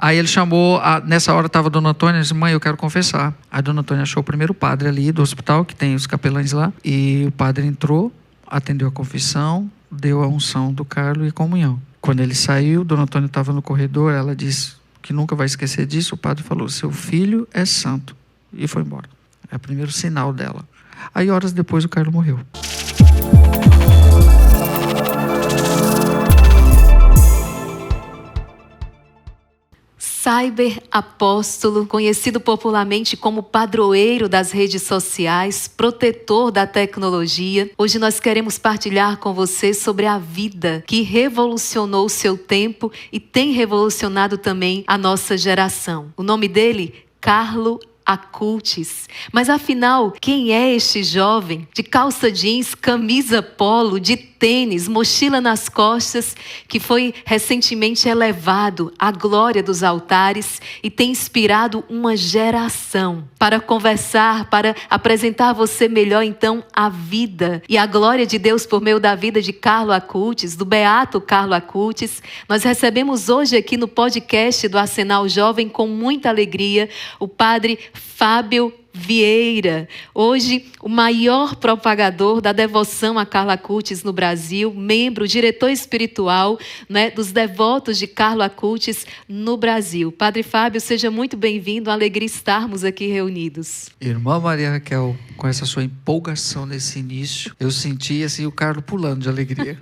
Aí ele chamou, nessa hora estava a Dona Antônia, disse: mãe, eu quero confessar. A Dona Antônia achou o primeiro padre ali do hospital, que tem os capelães lá, e o padre entrou, atendeu a confissão, deu a unção do Carlo e comunhão. Quando ele saiu, Dona Antônia estava no corredor, ela disse que nunca vai esquecer disso. O padre falou: seu filho é santo. E foi embora. É o primeiro sinal dela. Aí, horas depois, o Carlo morreu. Cyberapóstolo, conhecido popularmente como padroeiro das redes sociais, protetor da tecnologia. Hoje nós queremos partilhar com você sobre a vida que revolucionou o seu tempo e tem revolucionado também a nossa geração. O nome dele, Carlo Acutis. Mas afinal, quem é este jovem de calça jeans, camisa polo, de tênis, mochila nas costas, que foi recentemente elevado à glória dos altares e tem inspirado uma geração? Para conversar, para apresentar a você melhor então a vida e a glória de Deus por meio da vida de Carlo Acutis, do beato Carlo Acutis, nós recebemos hoje aqui no podcast do Arsenal Jovem com muita alegria o padre Fábio Vieira, hoje o maior propagador da devoção a Carlo Acutis no Brasil, membro, diretor espiritual, né, dos devotos de Carlo Acutis no Brasil. Padre Fábio, seja muito bem-vindo, uma alegria estarmos aqui reunidos. Irmã Maria Raquel, com essa sua empolgação nesse início, eu senti assim o Carlo pulando de alegria.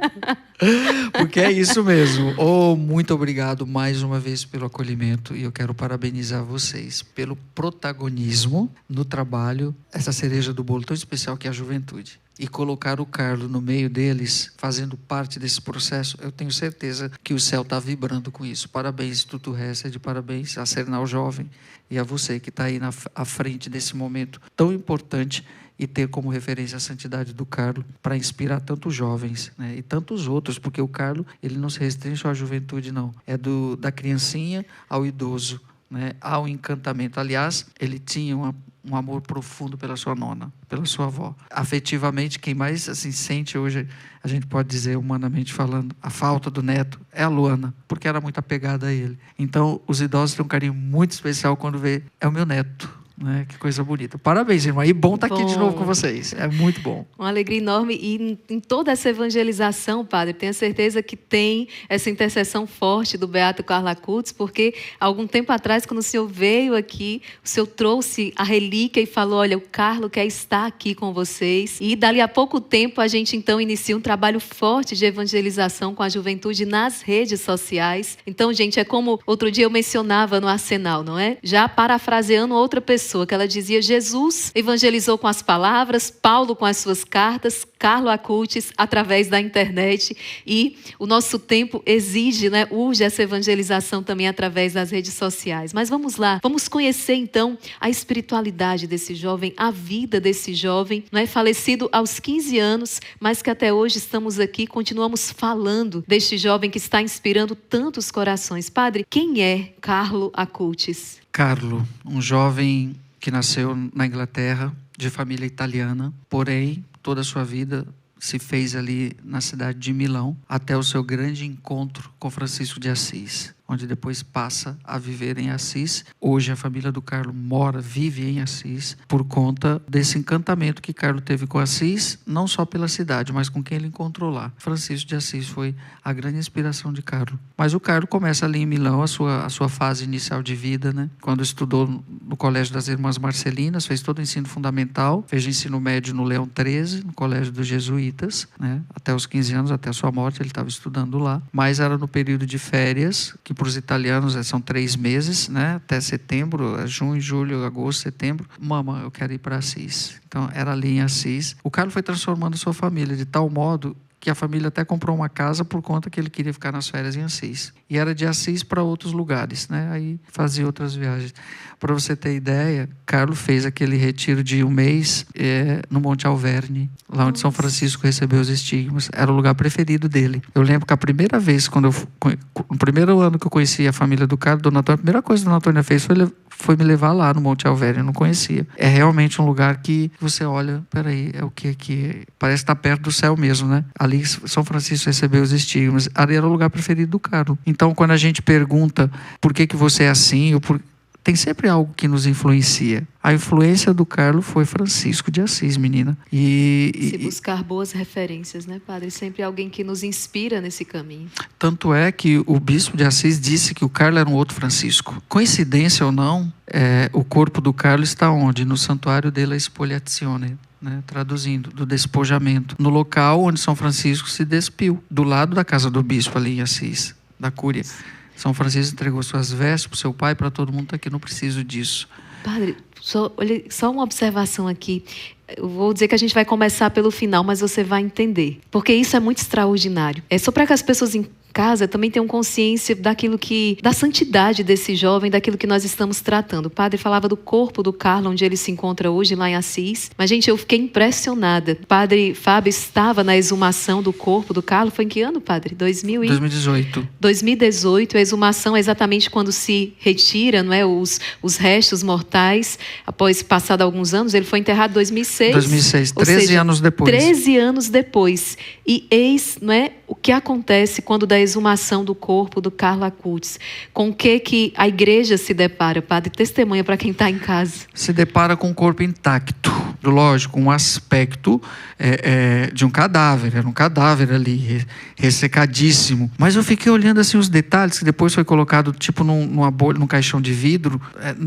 Porque é isso mesmo. Muito obrigado mais uma vez pelo acolhimento, e eu quero parabenizar vocês pelo protagonismo no trabalho, essa cereja do bolo tão especial que é a juventude. E colocar o Carlo no meio deles, fazendo parte desse processo, eu tenho certeza que o céu está vibrando com isso. Parabéns, Instituto Hesed, parabéns a Arsenal Jovem e a você que está aí à frente desse momento tão importante, e ter como referência a santidade do Carlo para inspirar tantos jovens, né, e tantos outros, porque o Carlo ele não se restringe só à juventude, não. É da criancinha ao idoso, né, ao encantamento. Aliás, ele tinha um amor profundo pela sua nona, pela sua avó. Afetivamente, quem mais assim sente hoje, a gente pode dizer, humanamente falando, a falta do neto é a Luana, porque era muito apegada a ele. Então, os idosos têm um carinho muito especial quando vê: é o meu neto. Que coisa bonita. Parabéns, irmã. E bom estar aqui de novo com vocês. É muito bom. Uma alegria enorme. E em toda essa evangelização, padre, tenho certeza que tem essa intercessão forte do beato Carlo Acutis, porque algum tempo atrás, quando o senhor veio aqui, o senhor trouxe a relíquia e falou: olha, o Carlo quer estar aqui com vocês. E dali a pouco tempo a gente então inicia um trabalho forte de evangelização com a juventude nas redes sociais. Então, gente, é como outro dia eu mencionava no Arsenal, não é? Já parafraseando outra pessoa, que ela dizia: Jesus evangelizou com as palavras, Paulo com as suas cartas, Carlo Acutis através da internet, e o nosso tempo exige, né, urge essa evangelização também através das redes sociais. Mas vamos lá, vamos conhecer então a espiritualidade desse jovem, a vida desse jovem, não é, falecido aos 15 anos, mas que até hoje estamos aqui, continuamos falando deste jovem que está inspirando tantos corações. Padre, quem é Carlo Acutis? Carlo, um jovem que nasceu na Inglaterra, de família italiana, porém, toda a sua vida se fez ali na cidade de Milão, até o seu grande encontro com Francisco de Assis, onde depois passa a viver em Assis. Hoje a família do Carlo vive em Assis, por conta desse encantamento que Carlo teve com Assis, não só pela cidade, mas com quem ele encontrou lá. Francisco de Assis foi a grande inspiração de Carlo. Mas o Carlo começa ali em Milão a sua fase inicial de vida, né? Quando estudou no Colégio das Irmãs Marcelinas, fez todo o ensino fundamental, fez o ensino médio no Leão XIII, no Colégio dos Jesuítas, né? Até os 15 anos, até a sua morte, ele estava estudando lá. Mas era no período de férias, que para os italianos são 3 meses, né? Até setembro, junho, julho, agosto, setembro. Mamãe, eu quero ir para Assis. Então, era ali em Assis. O Carlo foi transformando a sua família de tal modo que a família até comprou uma casa por conta que ele queria ficar nas férias em Assis. E era de Assis para outros lugares, né? Aí fazia outras viagens. Para você ter ideia, Carlo fez aquele retiro de 1 mês no Monte Alverne, lá onde São Francisco recebeu os estigmas. Era o lugar preferido dele. Eu lembro que a primeira vez, no primeiro ano que eu conheci a família do Carlo, Dona Antônia, a primeira coisa que Dona Antônia fez foi me levar lá no Monte Alverne. Eu não conhecia. É realmente um lugar que você olha, peraí, é o que aqui? Parece estar perto do céu mesmo, né? Ali Ali São Francisco recebeu os estigmas. Ali era o lugar preferido do Carlo. Então, quando a gente pergunta por que você é assim, tem sempre algo que nos influencia. A influência do Carlo foi Francisco de Assis, menina. Se buscar boas referências, né, padre? Sempre alguém que nos inspira nesse caminho. Tanto é que o bispo de Assis disse que o Carlo era um outro Francisco. Coincidência ou não, o corpo do Carlo está onde? No Santuário della Spoliazione. Né, traduzindo, do despojamento. No local onde São Francisco se despiu. Do lado da casa do bispo, ali em Assis, da Cúria. São Francisco entregou suas vestes para o seu pai, para todo mundo. Está aqui, não preciso disso. Padre, só uma observação aqui. Eu vou dizer que a gente vai começar pelo final, mas você vai entender. Porque isso é muito extraordinário. É só para que as pessoas em casa também tenham consciência da santidade desse jovem, daquilo que nós estamos tratando. O padre falava do corpo do Carlo, onde ele se encontra hoje, lá em Assis. Mas, gente, eu fiquei impressionada. O padre Fábio estava na exumação do corpo do Carlo. Foi em que ano, padre? 2018. 2018. A exumação é exatamente quando se retira, não é, os restos mortais. Após passado alguns anos, ele foi enterrado em 2006. 2006, 13 anos depois. 13 anos depois. E eis, não é, o que acontece quando da exumação do corpo do Carlo Acutis. Com o que a igreja se depara, padre? Testemunha para quem está em casa. Se depara com o corpo intacto. Lógico, um aspecto de um cadáver. Era um cadáver ali, ressecadíssimo. Mas eu fiquei olhando assim os detalhes, que depois foi colocado tipo num caixão de vidro,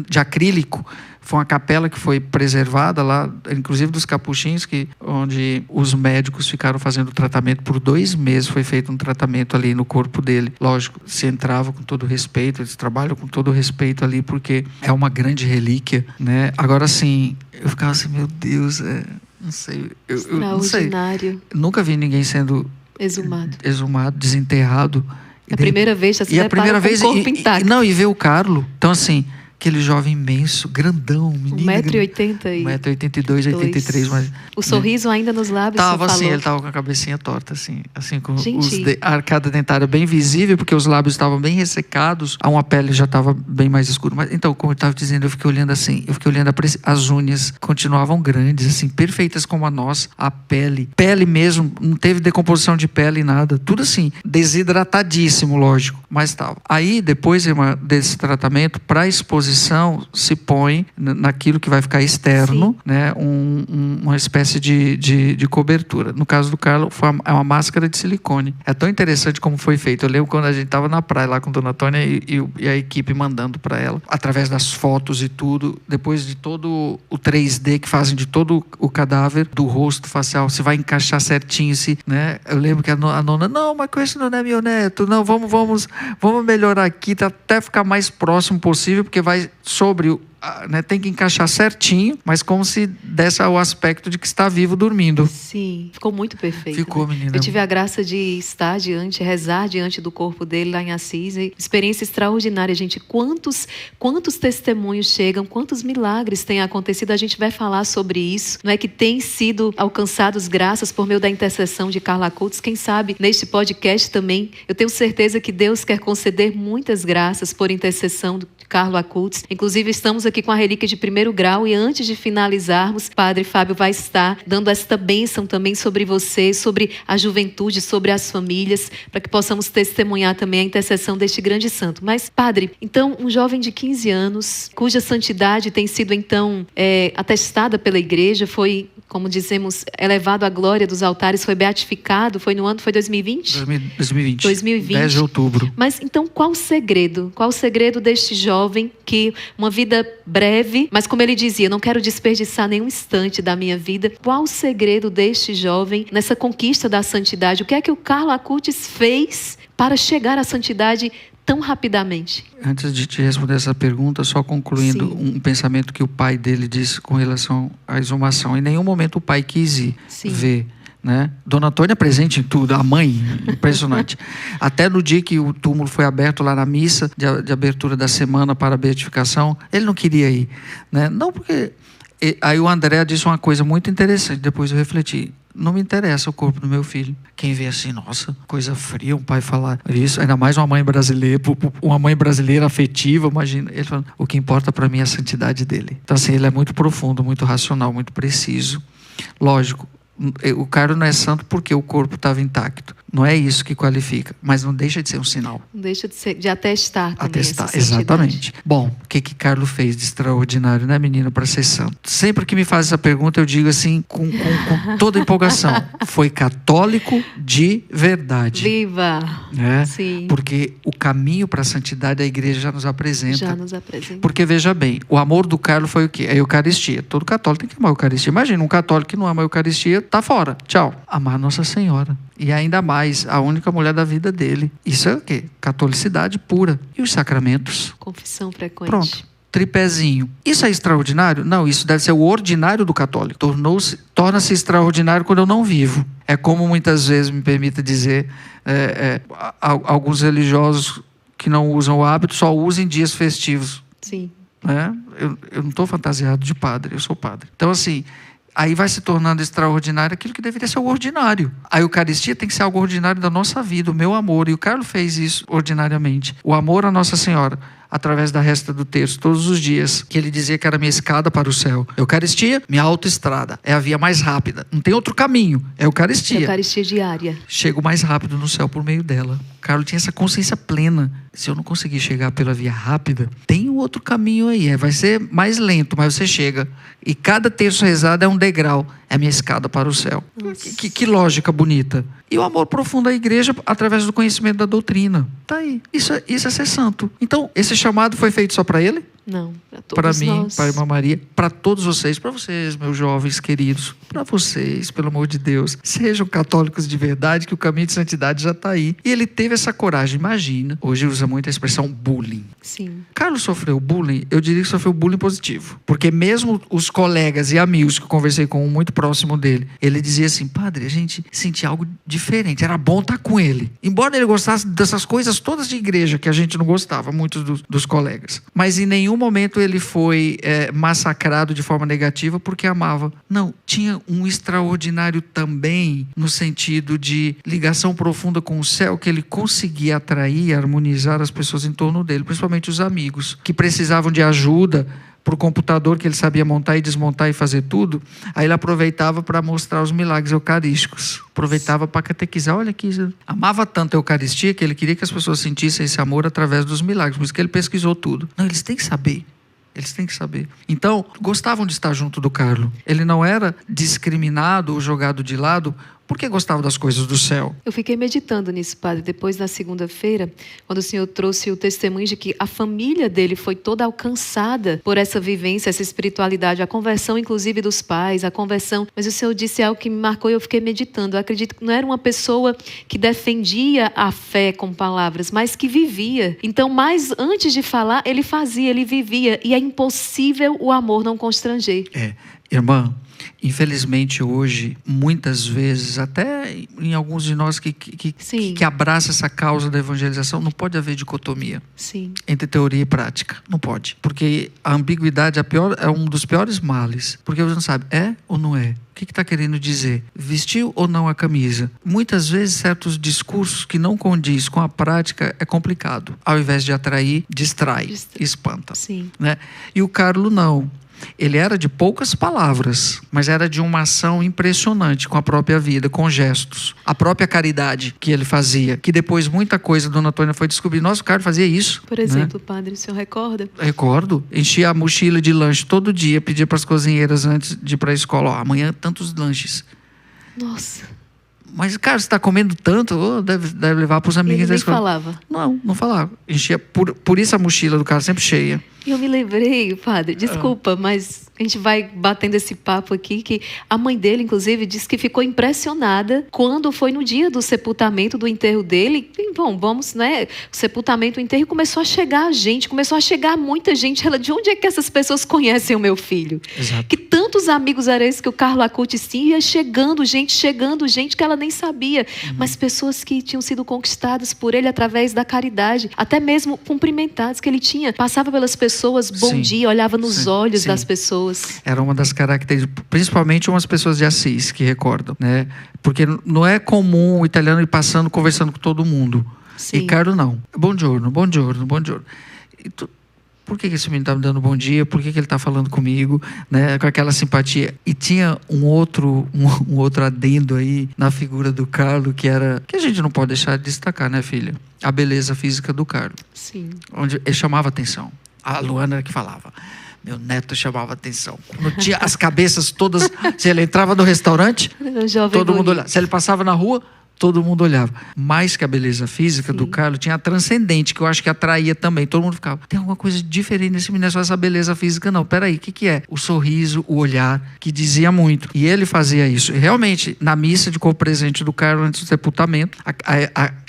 de acrílico. Foi uma capela que foi preservada lá, inclusive dos capuchinhos, onde os médicos ficaram fazendo tratamento por 2 meses. Foi feito um tratamento ali no corpo dele. Lógico, se entrava com todo respeito, eles trabalham com todo respeito ali, porque é uma grande relíquia, né? Agora, assim, eu ficava assim, meu Deus, não sei. Eu não sei. Nunca vi ninguém sendo exumado, desenterrado. É a primeira vez que você se depara com o corpo intacto. E ver o Carlo. Então, assim, aquele jovem imenso, grandão, menino. 1,80m. 1,82m, 83m. Mas, o sorriso ainda nos lábios. Tava assim, ele tava com a cabecinha torta, assim com a arcada dentária bem visível, porque os lábios estavam bem ressecados, a pele já estava bem mais escura. Mas, então, como eu estava dizendo, eu fiquei olhando assim, as unhas continuavam grandes, assim, perfeitas como a nossa, a pele mesmo, não teve decomposição de pele, nada, tudo assim, desidratadíssimo, lógico, mas estava. Aí, depois desse tratamento, para exposição, se põe naquilo que vai ficar externo, né, uma espécie de cobertura. No caso do Carlo, é uma máscara de silicone. É tão interessante como foi feito. Eu lembro quando a gente estava na praia lá com a Dona Tônia e a equipe mandando para ela, através das fotos e tudo, depois de todo o 3D que fazem de todo o cadáver, do rosto facial, se vai encaixar certinho, né? Eu lembro que a nona, não, mas com esse não é meu neto, não, vamos melhorar aqui, até ficar mais próximo possível, porque vai sobre né, tem que encaixar certinho, mas como se desse o aspecto de que está vivo dormindo. Sim, ficou muito perfeito. Ficou, né? menina. Eu tive a graça de rezar diante do corpo dele lá em Assis. Experiência extraordinária, gente. Quantos testemunhos chegam, quantos milagres têm acontecido. A gente vai falar sobre isso, não é, que tem sido alcançados graças por meio da intercessão de Carlo Acutis. Quem sabe neste podcast também, eu tenho certeza que Deus quer conceder muitas graças por intercessão de Carlo Acutis. Inclusive, estamos aqui com a relíquia de 1º grau, e antes de finalizarmos, Padre Fábio vai estar dando esta bênção também sobre você, sobre a juventude, sobre as famílias, para que possamos testemunhar também a intercessão deste grande santo. Mas, Padre, então, um jovem de 15 anos, cuja santidade tem sido, então, atestada pela igreja, foi, como dizemos, elevado à glória dos altares, foi beatificado, foi 2020? 2020. 10 de outubro. Mas, então, qual o segredo? Qual o segredo deste jovem que uma vida breve, mas como ele dizia, não quero desperdiçar nenhum instante da minha vida. Qual o segredo deste jovem nessa conquista da santidade? O que é que o Carlo Acutis fez para chegar à santidade tão rapidamente? Antes de te responder essa pergunta, só concluindo um pensamento que o pai dele disse com relação à exumação. Em nenhum momento o pai quis ir ver, né? Dona Antônia presente em tudo, a mãe, impressionante. Até no dia que o túmulo foi aberto lá na missa de abertura da semana para a beatificação, ele não queria ir, né? Não, porque... Aí o André disse uma coisa muito interessante, depois eu refleti. Não me interessa o corpo do meu filho. Quem vê assim, nossa, coisa fria, um pai falar isso, ainda mais uma mãe brasileira afetiva, imagina. Ele falando, o que importa para mim é a santidade dele. Então assim, ele é muito profundo, muito racional, muito preciso. Lógico, O Carlo não é santo porque o corpo estava intacto. Não é isso que qualifica, mas não deixa de ser um sinal. Não deixa de atestar também Atestar, essa santidade. exatamente. Bom, o que Carlo fez de extraordinário, né, menina, para ser santo? Sempre que me faz essa pergunta, eu digo assim, com toda empolgação: foi católico de verdade. Viva! Né? Sim. Porque o caminho para a santidade a igreja já nos apresenta. Já nos apresenta. Porque, veja bem, o amor do Carlo foi o quê? A Eucaristia. Todo católico tem que amar a Eucaristia. Imagina, um católico que não ama a Eucaristia, tá fora. Tchau. Amar Nossa Senhora. E ainda mais, a única mulher da vida dele. Isso é o quê? Catolicidade pura. E os sacramentos? Confissão frequente. Pronto. Tripézinho. Isso é extraordinário? Não, isso deve ser o ordinário do católico. Torna-se extraordinário quando eu não vivo. É como muitas vezes, me permita dizer, alguns religiosos que não usam o hábito só usam em dias festivos. Sim. Né? Eu não estou fantasiado de padre, eu sou padre. Então, assim, aí vai se tornando extraordinário aquilo que deveria ser o ordinário. A Eucaristia tem que ser algo ordinário da nossa vida, o meu amor. E o Carlo fez isso ordinariamente. O amor a Nossa Senhora, através da resta do texto, todos os dias, que ele dizia que era minha escada para o céu. Eucaristia, minha autoestrada. É a via mais rápida. Não tem outro caminho. É Eucaristia. Eucaristia diária. Chego mais rápido no céu por meio dela. Carlo tinha essa consciência plena. Se eu não conseguir chegar pela via rápida, tem um outro caminho aí. Vai ser mais lento, mas você chega. E cada terço rezado é um degrau. É a minha escada para o céu. Que lógica bonita. E o amor profundo à igreja através do conhecimento da doutrina. Tá aí. Isso é ser santo. Então, esse chamado foi feito só para ele? Não, para todos para mim, nós. para a irmã Maria, para todos vocês, para vocês, meus jovens queridos, para vocês, pelo amor de Deus, sejam católicos de verdade, que o caminho de santidade já está aí. E ele teve essa coragem. Imagina, hoje usa muito a expressão bullying. Sim. Carlos sofreu bullying, eu diria que sofreu bullying positivo, porque mesmo os colegas e amigos que eu conversei com um muito próximo dele, ele dizia assim: padre, a gente sentia algo diferente, era bom estar com ele, embora ele gostasse dessas coisas todas de igreja que a gente não gostava, muitos dos colegas, mas em nenhum momento ele foi massacrado de forma negativa porque amava. Não, tinha um extraordinário também no sentido de ligação profunda com o céu, que ele conseguia atrair e harmonizar as pessoas em torno dele, principalmente os amigos, que precisavam de ajuda para o computador que ele sabia montar e desmontar e fazer tudo. Aí ele aproveitava para mostrar os milagres eucarísticos, aproveitava para catequizar. Olha aqui, amava tanto a Eucaristia que ele queria que as pessoas sentissem esse amor através dos milagres, por isso que ele pesquisou tudo. Não, eles têm que saber. Eles têm que saber. Então, gostavam de estar junto do Carlo. Ele não era discriminado ou jogado de lado porque gostava das coisas do céu. Eu fiquei meditando nisso, padre, depois na segunda-feira, quando o senhor trouxe o testemunho de que a família dele foi toda alcançada por essa vivência, essa espiritualidade, a conversão inclusive dos pais, a conversão. Mas o senhor disse algo que me marcou e eu fiquei meditando. Eu acredito que não era uma pessoa que defendia a fé com palavras, mas que vivia. Então, mais antes de falar, ele fazia, ele vivia. E é impossível o amor não constranger. Irmã, infelizmente hoje, muitas vezes, até em alguns de nós que abraçam essa causa da evangelização, não pode haver dicotomia. Sim. Entre teoria e prática. Não pode. Porque a ambiguidade é um dos piores males. Porque você não sabe, é ou não é? O que está querendo dizer? Vestiu ou não a camisa? Muitas vezes, certos discursos que não condiz com a prática é complicado. Ao invés de atrair, distrai. Espanta. Sim. Né? E o Carlo não. Ele era de poucas palavras, mas era de uma ação impressionante com a própria vida, com gestos. A própria caridade que ele fazia, que depois muita coisa Dona Antônia foi descobrir. Nossa, o Carlo fazia isso. Por exemplo, né? Padre, o senhor recorda? Recordo. Enchia a mochila de lanche todo dia, pedia para as cozinheiras antes de ir para a escola: amanhã tantos lanches. Nossa. Mas, cara, você está comendo tanto, deve levar para os amigos da escola. Ele nem falava? Não falava. Enchia, por isso a mochila do cara sempre cheia. E eu me lembrei, padre, desculpa, mas a gente vai batendo esse papo aqui, que a mãe dele, inclusive, disse que ficou impressionada quando foi no dia do sepultamento, do enterro dele. E, bom, vamos, né? O sepultamento, o enterro, começou a chegar gente, começou a chegar muita gente. Ela, de onde é que essas pessoas conhecem o meu filho? Exato. Que tantos amigos eram esses que o Carlo Acutis tinha, chegando gente que ela nem sabia. Mas pessoas que tinham sido conquistadas por ele através da caridade, até mesmo cumprimentadas que ele tinha. Passava pelas pessoas, bom dia, olhava nos olhos das pessoas. Era uma das características, principalmente umas pessoas de Assis que recordam, né? Porque não é comum o italiano ir passando, conversando com todo mundo. Sim. E Carlo não. Buongiorno. por que esse menino está me dando bom dia? Por que ele está falando comigo? Né? Com aquela simpatia. E tinha um outro adendo aí na figura do Carlos, que a gente não pode deixar de destacar, né, filha? A beleza física do Carlos. Sim. Onde ele chamava atenção. A Luana que falava. Meu neto chamava atenção. Quando tinha as cabeças todas... Se ele entrava no restaurante, todo mundo olhava. Se ele passava na rua, todo mundo olhava. Mais que a beleza física do Carlos, tinha a transcendente, que eu acho que atraía também. Todo mundo ficava, tem alguma coisa diferente nesse menino, é só essa beleza física. Não, peraí, o que é? O sorriso, o olhar, que dizia muito. E ele fazia isso. E realmente, na missa de corpo presente do Carlos, antes do sepultamento,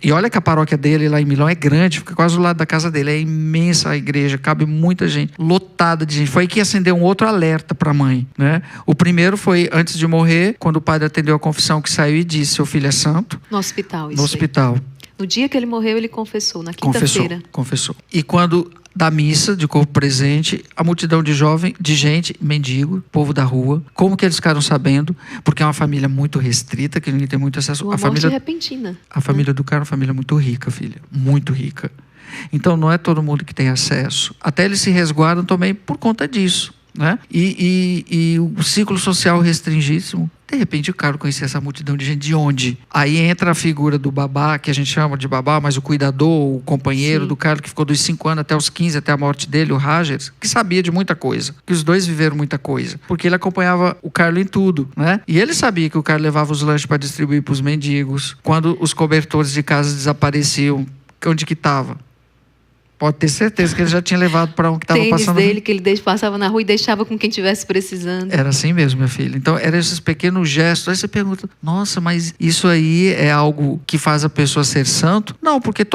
e olha que a paróquia dele lá em Milão é grande, fica quase do lado da casa dele. É imensa a igreja, cabe muita gente, lotada de gente. Foi aí que acendeu um outro alerta para a mãe, né? O primeiro foi antes de morrer, quando o padre atendeu a confissão, que saiu e disse, seu filho é santo. No hospital, isso. No hospital. No dia que ele morreu, ele confessou, na quinta-feira. Confessou. E quando da missa de corpo presente, a multidão de gente, mendigo, povo da rua, como que eles ficaram sabendo? Porque é uma família muito restrita, que ninguém tem muito acesso. Uma morte repentina. A família do cara é uma família muito rica, filha. Muito rica. Então não é todo mundo que tem acesso. Até eles se resguardam também por conta disso. Né? E o ciclo social restringíssimo. De repente o cara conhecia essa multidão de gente. De onde? Aí entra a figura do babá, que a gente chama de babá, mas o cuidador, o companheiro do cara que ficou dos 5 anos até os 15, até a morte dele, o Rogers, que sabia de muita coisa, que os dois viveram muita coisa, porque ele acompanhava o Carlos em tudo, né? E ele sabia que o Carlos levava os lanches para distribuir para os mendigos. Quando os cobertores de casa desapareciam, onde que estava? Pode ter certeza que ele já tinha levado para um que estava passando. Dele, que ele passava na rua e deixava com quem estivesse precisando. Era assim mesmo, minha filha. Então, eram esses pequenos gestos. Aí você pergunta, nossa, mas isso aí é algo que faz a pessoa ser santo? Não, porque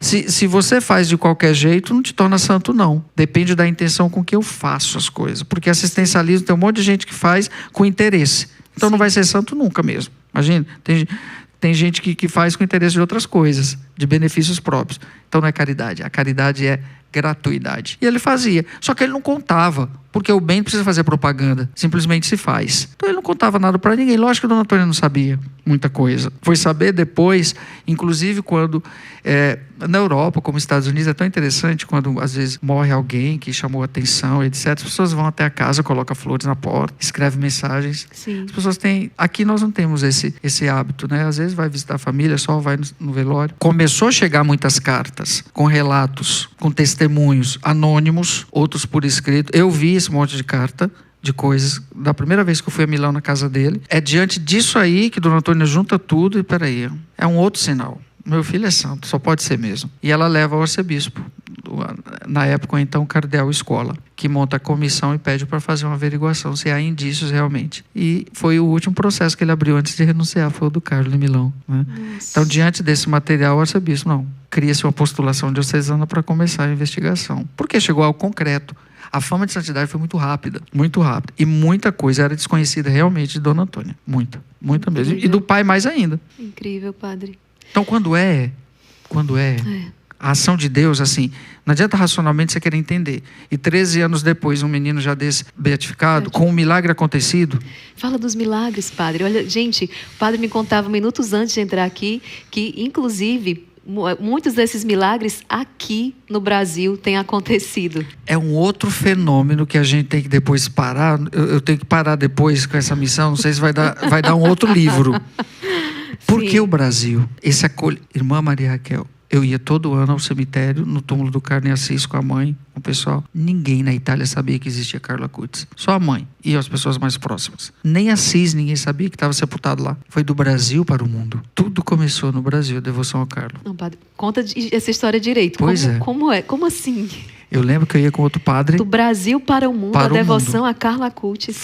se você faz de qualquer jeito, não te torna santo, não. Depende da intenção com que eu faço as coisas. Porque assistencialismo tem um monte de gente que faz com interesse. Então, não vai ser santo nunca mesmo. Imagina, tem gente que faz com interesse de outras coisas, de benefícios próprios. Então não é caridade. A caridade é gratuidade. E ele fazia. Só que ele não contava, porque o bem não precisa fazer propaganda. Simplesmente se faz. Então ele não contava nada para ninguém. Lógico que a dona Antônia não sabia muita coisa. Foi saber depois, inclusive quando... na Europa, como nos Estados Unidos, é tão interessante quando às vezes morre alguém que chamou atenção, etc. As pessoas vão até a casa, colocam flores na porta, escrevem mensagens. Sim. As pessoas têm... Aqui nós não temos esse hábito, né? Às vezes vai visitar a família, só vai no velório. Começou a chegar muitas cartas, com relatos, com testemunhos anônimos, outros por escrito. Eu vi esse monte de carta, de coisas, da primeira vez que eu fui a Milão na casa dele. É diante disso aí que Dona Antônia junta tudo e peraí, é um outro sinal. Meu filho é santo, só pode ser mesmo. E ela leva ao arcebispo, na época então cardeal Escola, que monta a comissão e pede para fazer uma averiguação se há indícios realmente. E foi o último processo que ele abriu antes de renunciar, foi o do Carlos em Milão. Né? Então, diante desse material, o arcebispo, não, cria-se uma postulação diocesana para começar a investigação. Porque chegou ao concreto. A fama de santidade foi muito rápida. E muita coisa era desconhecida realmente de Dona Antônia. Muita mesmo. E do pai mais ainda. Incrível, padre. Então, quando é a ação de Deus, assim, não adianta racionalmente você querer entender. E 13 anos depois, um menino já desse beatificado, com um milagre acontecido. Fala dos milagres, padre. Olha, gente, o padre me contava minutos antes de entrar aqui que, inclusive, muitos desses milagres aqui no Brasil têm acontecido. É um outro fenômeno que a gente tem que depois parar. Eu tenho que parar depois com essa missão. Não sei se vai dar um outro livro. Por que o Brasil? Irmã Maria Raquel, eu ia todo ano ao cemitério, no túmulo do Carlos em Assis com a mãe, com o pessoal. Ninguém na Itália sabia que existia Carlo Acutis. Só a mãe e as pessoas mais próximas. Nem Assis ninguém sabia que estava sepultado lá. Foi do Brasil para o mundo. Tudo começou no Brasil, a devoção ao Carlos. Não, padre, conta essa história direito. Pois Como é? Como assim? Eu lembro que eu ia com outro padre. Do Brasil para o mundo, a devoção a Carlo Acutis.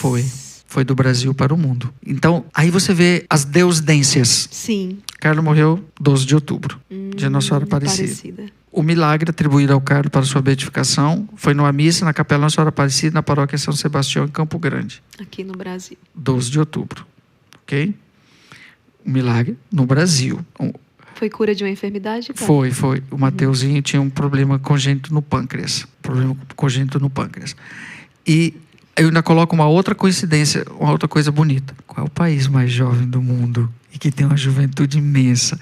Foi do Brasil para o mundo. Então, aí você vê as deusdências. Sim. Carlos morreu 12 de outubro, dia Nossa Senhora Aparecida. O milagre atribuído ao Carlos para sua beatificação foi numa missa na Capela Nossa Senhora Aparecida, na paróquia São Sebastião, em Campo Grande. Aqui no Brasil. 12 de outubro. Ok? O milagre no Brasil. Foi cura de uma enfermidade? Foi. O Mateuzinho tinha um problema congênito no pâncreas. E eu ainda coloco uma outra coincidência, uma outra coisa bonita. Qual é o país mais jovem do mundo e que tem uma juventude imensa?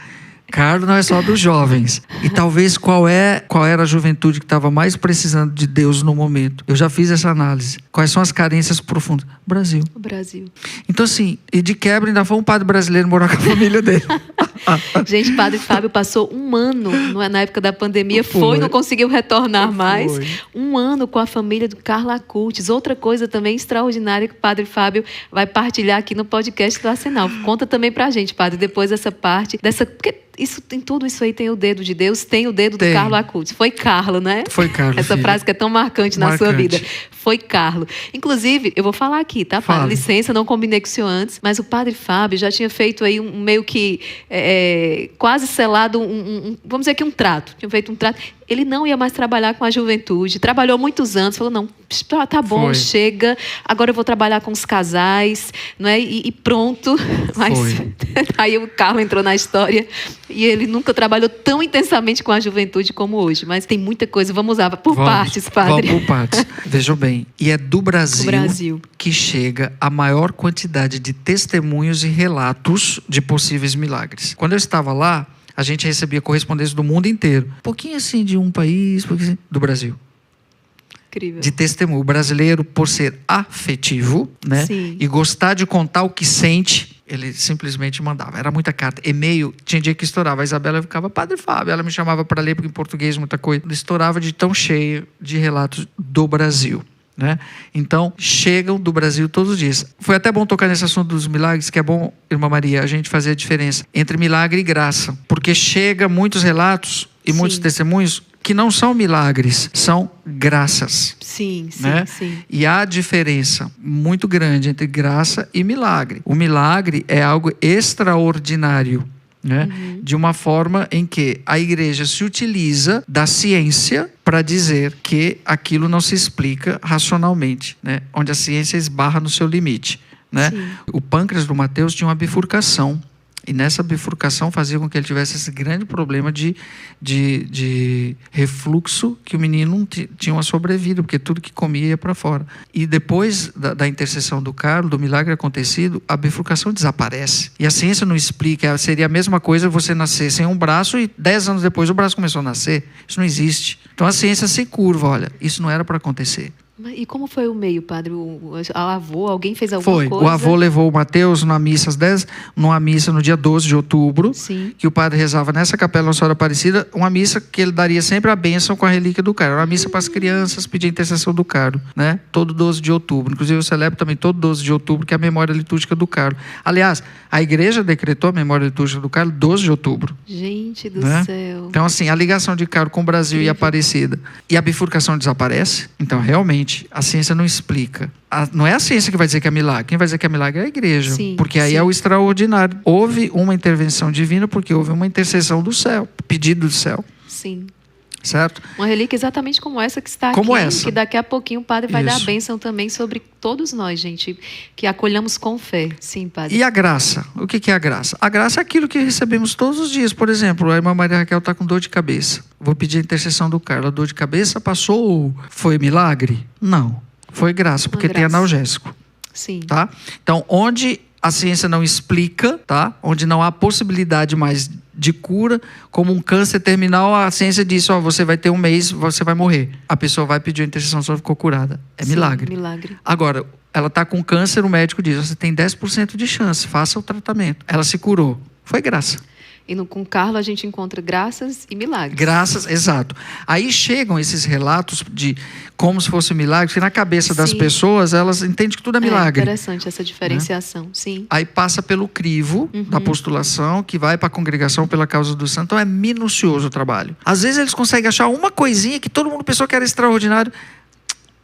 Carlos não é só dos jovens. E talvez qual era a juventude que estava mais precisando de Deus no momento? Eu já fiz essa análise. Quais são as carências profundas? Brasil. O Brasil. Então assim, e de quebra ainda foi um padre brasileiro morar com a família dele. Gente, Padre Fábio passou um ano na época da pandemia, não conseguiu retornar mais. Um ano com a família do Carla Curtis. Outra coisa também extraordinária que o Padre Fábio vai partilhar aqui no podcast do Arsenal. Conta também pra gente, Padre, depois essa parte, porque tem tudo isso aí, tem o dedo de Deus, tem o dedo do Carlo Acutis. Foi Carlo, né? Foi Carlo. Essa frase que é tão marcante na sua vida. Foi Carlo. Inclusive, eu vou falar aqui, tá, Padre? Licença, não combinei com o senhor antes, mas o Padre Fábio já tinha feito aí um meio que quase selado, vamos dizer que um trato. Tinha feito um trato. Ele não ia mais trabalhar com a juventude. Trabalhou muitos anos. Falou, não, tá bom, chega. Agora eu vou trabalhar com os casais, não é? E pronto. Mas aí o Carlo entrou na história e ele nunca trabalhou tão intensamente com a juventude como hoje. Mas tem muita coisa. Vamos lá, por partes, Padre. Vamos por partes. Vejam bem, e é do Brasil que chega a maior quantidade de testemunhos e relatos de possíveis milagres. Quando eu estava lá, a gente recebia correspondência do mundo inteiro. Um pouquinho assim de um país, do Brasil. Incrível. De testemunho. O brasileiro, por ser afetivo, né? Sim. E gostar de contar o que sente, ele simplesmente mandava. Era muita carta. E-mail, tinha dia que estourava. A Isabela ficava, Padre Fábio. Ela me chamava para ler, porque em português muita coisa. Estourava de tão cheio de relatos do Brasil. Né? Então, chegam do Brasil todos os dias. Foi até bom tocar nesse assunto dos milagres, que é bom, irmã Maria, a gente fazer a diferença entre milagre e graça. Porque chega muitos relatos e muitos testemunhos que não são milagres, são graças. Sim, né? sim. E há diferença muito grande entre graça e milagre. O milagre é algo extraordinário. Né? De uma forma em que a igreja se utiliza da ciência para dizer que aquilo não se explica racionalmente, né? Onde a ciência esbarra no seu limite, né? O pâncreas do Mateus tinha uma bifurcação, e nessa bifurcação fazia com que ele tivesse esse grande problema de refluxo, que o menino não tinha uma sobrevida, porque tudo que comia ia para fora. E depois da intercessão do Carlo, do milagre acontecido, a bifurcação desaparece. E a ciência não explica. Seria a mesma coisa você nascer sem um braço e 10 anos depois o braço começou a nascer. Isso não existe. Então a ciência se curva, olha, isso não era para acontecer. E como foi o meio, Padre? O avô, alguém fez alguma coisa? O avô levou o Mateus numa missa numa missa no dia 12 de outubro, que o padre rezava nessa capela Nossa Senhora Aparecida, uma missa que ele daria sempre a bênção com a relíquia do Carlo. Uma missa para as crianças, pedir a intercessão do Carlo, né? Todo 12 de outubro. Inclusive eu celebro também todo 12 de outubro, que é a memória litúrgica do Carlo. Aliás, a igreja decretou a memória litúrgica do Carlo 12 de outubro. Gente do céu. Então assim, a ligação de Carlo com o Brasil e Aparecida. E a bifurcação desaparece. Então realmente a ciência não explica. Não é a ciência que vai dizer que é milagre. Quem vai dizer que é milagre é a igreja. Porque aí é o extraordinário. Houve uma intervenção divina porque houve uma intercessão do céu. Pedido do céu. Sim. Certo? Uma relíquia exatamente como essa que está como aqui. Essa. Que daqui a pouquinho o Padre vai dar a bênção também sobre todos nós, gente. Que acolhamos com fé. Sim, Padre. E a graça? O que é a graça? A graça é aquilo que recebemos todos os dias. Por exemplo, a irmã Maria Raquel está com dor de cabeça. Vou pedir a intercessão do Carlo. A dor de cabeça passou ou foi milagre? Não. Foi graça, porque tem analgésico. Sim. Tá? Então, onde a ciência não explica, tá? Onde não há possibilidade mais de cura, como um câncer terminal, a ciência diz, você vai ter um mês, você vai morrer. A pessoa vai pedir a intercessão, só ficou curada. É milagre. Agora, ela está com câncer, o médico diz, você tem 10% de chance, faça o tratamento. Ela se curou. Foi graça. E com Carlo a gente encontra graças e milagres. Graças, exato. Aí chegam esses relatos de como se fosse milagre, que na cabeça das pessoas, elas entendem que tudo é milagre. É interessante essa diferenciação, sim. Aí passa pelo crivo da postulação, que vai para a congregação pela causa do santo. Então é minucioso o trabalho. Às vezes eles conseguem achar uma coisinha que todo mundo pensou que era extraordinário.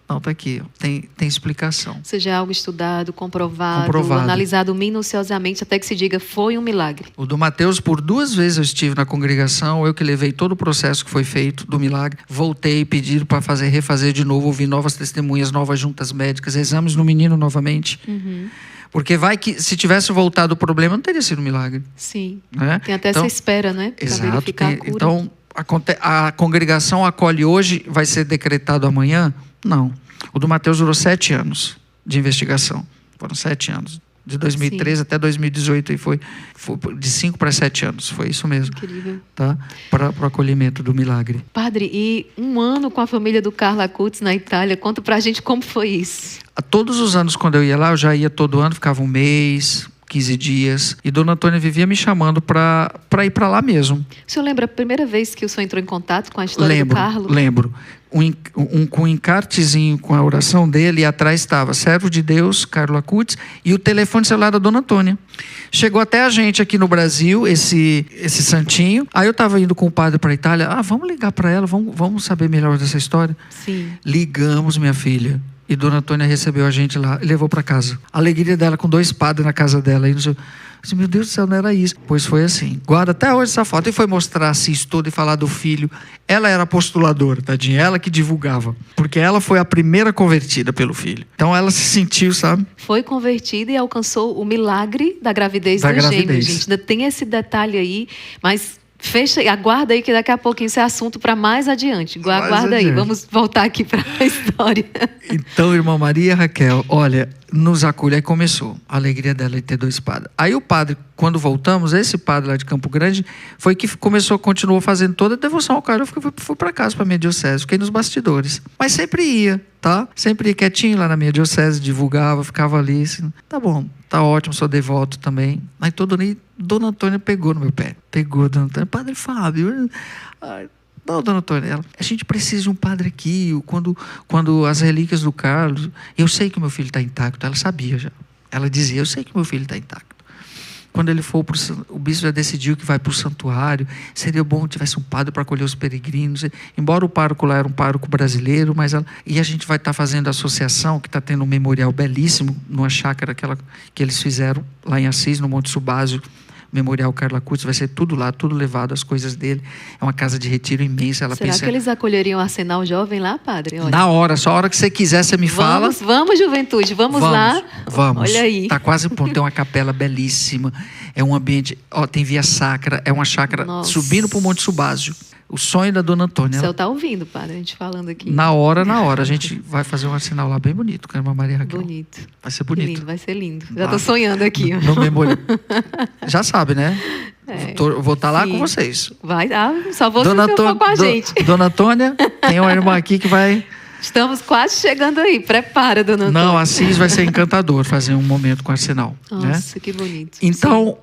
Não, está aqui, tem explicação. Seja algo estudado, comprovado, analisado minuciosamente, até que se diga, foi um milagre. O do Mateus, por 2 vezes eu estive na congregação, eu que levei todo o processo que foi feito do milagre, voltei, pediram para refazer de novo, ouvir novas testemunhas, novas juntas médicas, exames no menino novamente. Porque vai que, se tivesse voltado o problema, não teria sido um milagre. Sim, né? Tem até essa espera, né? Para verificar a cura. Então, a congregação acolhe hoje, vai ser decretado amanhã? Não. O do Mateus durou 7 anos de investigação. Foram 7 anos De 2013 até 2018, e foi de 5 para 7 anos. Foi isso mesmo. Incrível. Tá? Para o acolhimento do milagre. Padre, e um ano com a família do Carlo Acutis na Itália, conta pra gente como foi isso. Todos os anos, quando eu ia lá, eu já ia todo ano, ficava um mês, 15 dias. E Dona Antônia vivia me chamando para ir para lá mesmo. O senhor lembra a primeira vez que o senhor entrou em contato com a história do Carlo? Lembro. Com um encartezinho com a oração dele, e atrás estava servo de Deus, Carlo Acutis, e o telefone celular da Dona Antônia. Chegou até a gente aqui no Brasil, esse santinho. Aí eu estava indo com o padre para a Itália. Vamos ligar para ela, vamos saber melhor dessa história? Sim. Ligamos, minha filha. E Dona Antônia recebeu a gente lá e levou para casa. A alegria dela com 2 padres na casa dela. E eu disse, meu Deus do céu, não era isso. Pois foi assim. Guarda até hoje essa foto. E foi mostrar Assis todo e falar do filho. Ela era postuladora, tadinha. Ela que divulgava. Porque ela foi a primeira convertida pelo filho. Então ela se sentiu, sabe? Foi convertida e alcançou o milagre da gravidez dos gêmeos, gente. Ainda tem esse detalhe aí, mas... aguarda aí que daqui a pouquinho isso é assunto para mais adiante. Aguarda aí, vamos voltar aqui para a história. Então, irmã Maria Raquel, olha, nos acolhe. Aí começou a alegria dela de ter 2 padres. Aí o padre, quando voltamos, esse padre lá de Campo Grande, foi que continuou fazendo toda a devoção ao Carlo. Eu fui para casa, para a minha diocese, fiquei nos bastidores. Mas sempre ia, tá? Sempre ia quietinho lá na minha diocese, divulgava, ficava ali, assim, tá bom, tá ótimo, sou devoto também. Aí Dona Antônia pegou no meu pé. Pegou, Dona Antônia. Padre Fábio. Não, Dona Antônia. A gente precisa de um padre aqui. Quando as relíquias do Carlos... Eu sei que o meu filho está intacto. Ela sabia já. Ela dizia, eu sei que o meu filho está intacto. Quando ele for o bispo já decidiu que vai para o santuário. Seria bom que tivesse um padre para acolher os peregrinos. Embora o pároco lá era um pároco brasileiro, e a gente vai estar fazendo a associação, que está tendo um memorial belíssimo, numa chácara que eles fizeram lá em Assis, no Monte Subásio. Memorial Carlo Acutis, vai ser tudo lá, tudo levado, as coisas dele. É uma casa de retiro imensa. Será que eles acolheriam o Arsenal Jovem lá, padre? Olha. Na hora, só a hora que você quiser, você me fala. Vamos, juventude, vamos lá. Vamos. Olha aí. Está quase pronto, tem uma capela belíssima, é um ambiente, tem via sacra, é uma chácara subindo para o Monte Subásio. O sonho da Dona Antônia. O céu está ouvindo, padre, a gente falando aqui. Na hora. A gente vai fazer um sinal lá bem bonito com a irmã Maria Raquel. Bonito. Vai ser bonito. Lindo, vai ser lindo. Já estou sonhando aqui. No memorial. Já sabe, né? Vou estar lá com vocês. Vai, só você for com a gente. Dona Antônia, tem uma irmã aqui que vai... Estamos quase chegando aí. Prepara, Dona Antônia. Não, Assis vai ser encantador fazer um momento com Arsenal. Nossa, né? Que bonito. Então,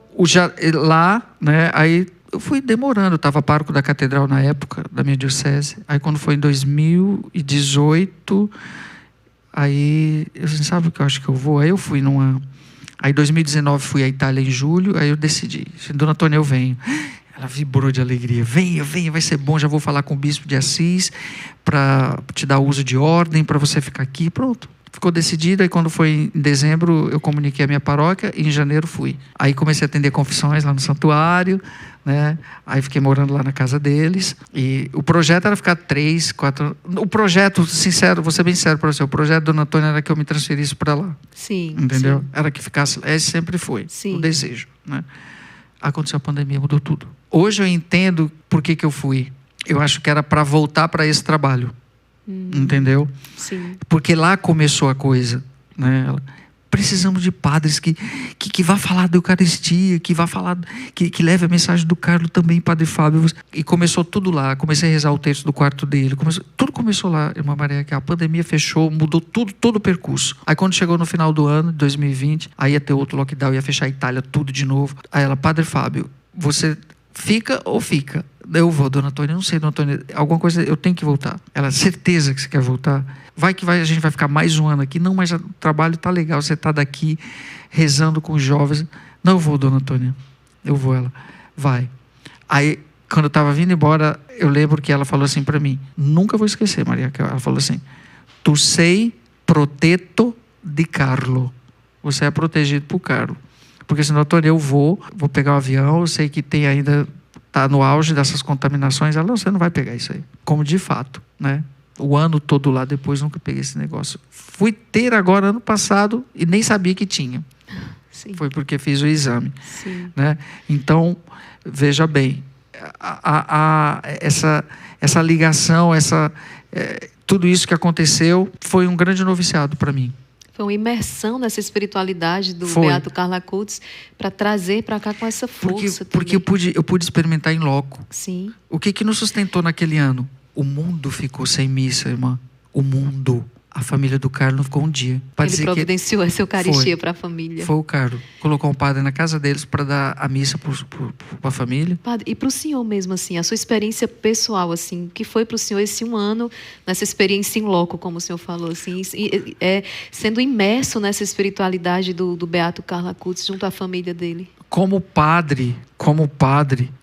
lá, né, aí... Eu fui demorando, eu estava pároco da catedral na época, da minha diocese. Aí quando foi em 2018, aí eu disse, sabe o que eu acho que eu vou? Aí eu fui Aí em 2019 fui à Itália em julho, aí eu decidi, Dona Antônia, eu venho. Ela vibrou de alegria, venha, vai ser bom, já vou falar com o bispo de Assis para te dar uso de ordem, para você ficar aqui, pronto. Ficou decidido, aí quando foi em dezembro eu comuniquei a minha paróquia e em janeiro fui. Aí comecei a atender confissões lá no santuário, né? Aí fiquei morando lá na casa deles e o projeto era ficar 3, 4... O projeto, sincero, vou ser bem sério para você, o projeto da Dona Antônia era que eu me transferisse para lá. Sim. Entendeu? Sim. Era que ficasse, esse sempre foi sim. o desejo, né? Aconteceu a pandemia, mudou tudo. Hoje eu entendo por que eu fui. Eu acho que era para voltar para esse trabalho. Entendeu? Sim. Porque lá começou a coisa, né? Precisamos de padres que vá falar da Eucaristia, que vá falar, que leve a mensagem do Carlo também, Padre Fábio. E começou tudo lá. Comecei a rezar o texto do quarto dele. Tudo começou lá, irmã Maria, que a pandemia fechou, mudou tudo, todo o percurso. Aí quando chegou no final do ano, 2020, aí ia ter outro lockdown, ia fechar a Itália, tudo de novo. Aí ela, Padre Fábio, você fica ou fica? Eu vou, Dona Antônia, não sei, Dona Antônia, alguma coisa, eu tenho que voltar. Ela, certeza que você quer voltar? A gente vai ficar mais um ano aqui. Não, mas o trabalho está legal, você está daqui rezando com os jovens. Não, eu vou, Dona Antônia, eu vou. Ela, vai. Aí, quando eu estava vindo embora, eu lembro que ela falou assim para mim, nunca vou esquecer, Maria, ela falou assim, tu sei protetto di Carlo, você é protegido por Carlo. Porque senão, Antônia, eu vou pegar o avião, eu sei que tem ainda... Está no auge dessas contaminações. Ela, não, você não vai pegar isso aí. Como de fato, né? O ano todo lá depois nunca peguei esse negócio. Fui ter agora ano passado e nem sabia que tinha. Sim. Foi porque fiz o exame. Sim. Né? Então, veja bem, essa ligação, tudo isso que aconteceu foi um grande noviciado para mim. Foi uma imersão nessa espiritualidade do Foi. Beato Carlo Acutis para trazer para cá com essa força porque também. eu pude experimentar em loco. Sim, O que nos sustentou naquele ano? O mundo ficou sem missa, irmã. O mundo. A família do Carlos não ficou um dia. Pode ele dizer que providenciou essa Eucaristia para a família. foi o Carlos. Colocou um padre na casa deles para dar a missa para a família. Padre, e para o senhor mesmo, assim, a sua experiência pessoal, assim, o que foi para o senhor esse um ano, nessa experiência em loco, como o senhor falou, assim, sendo imerso nessa espiritualidade do Beato Carlo Acutis junto à família dele? Como padre,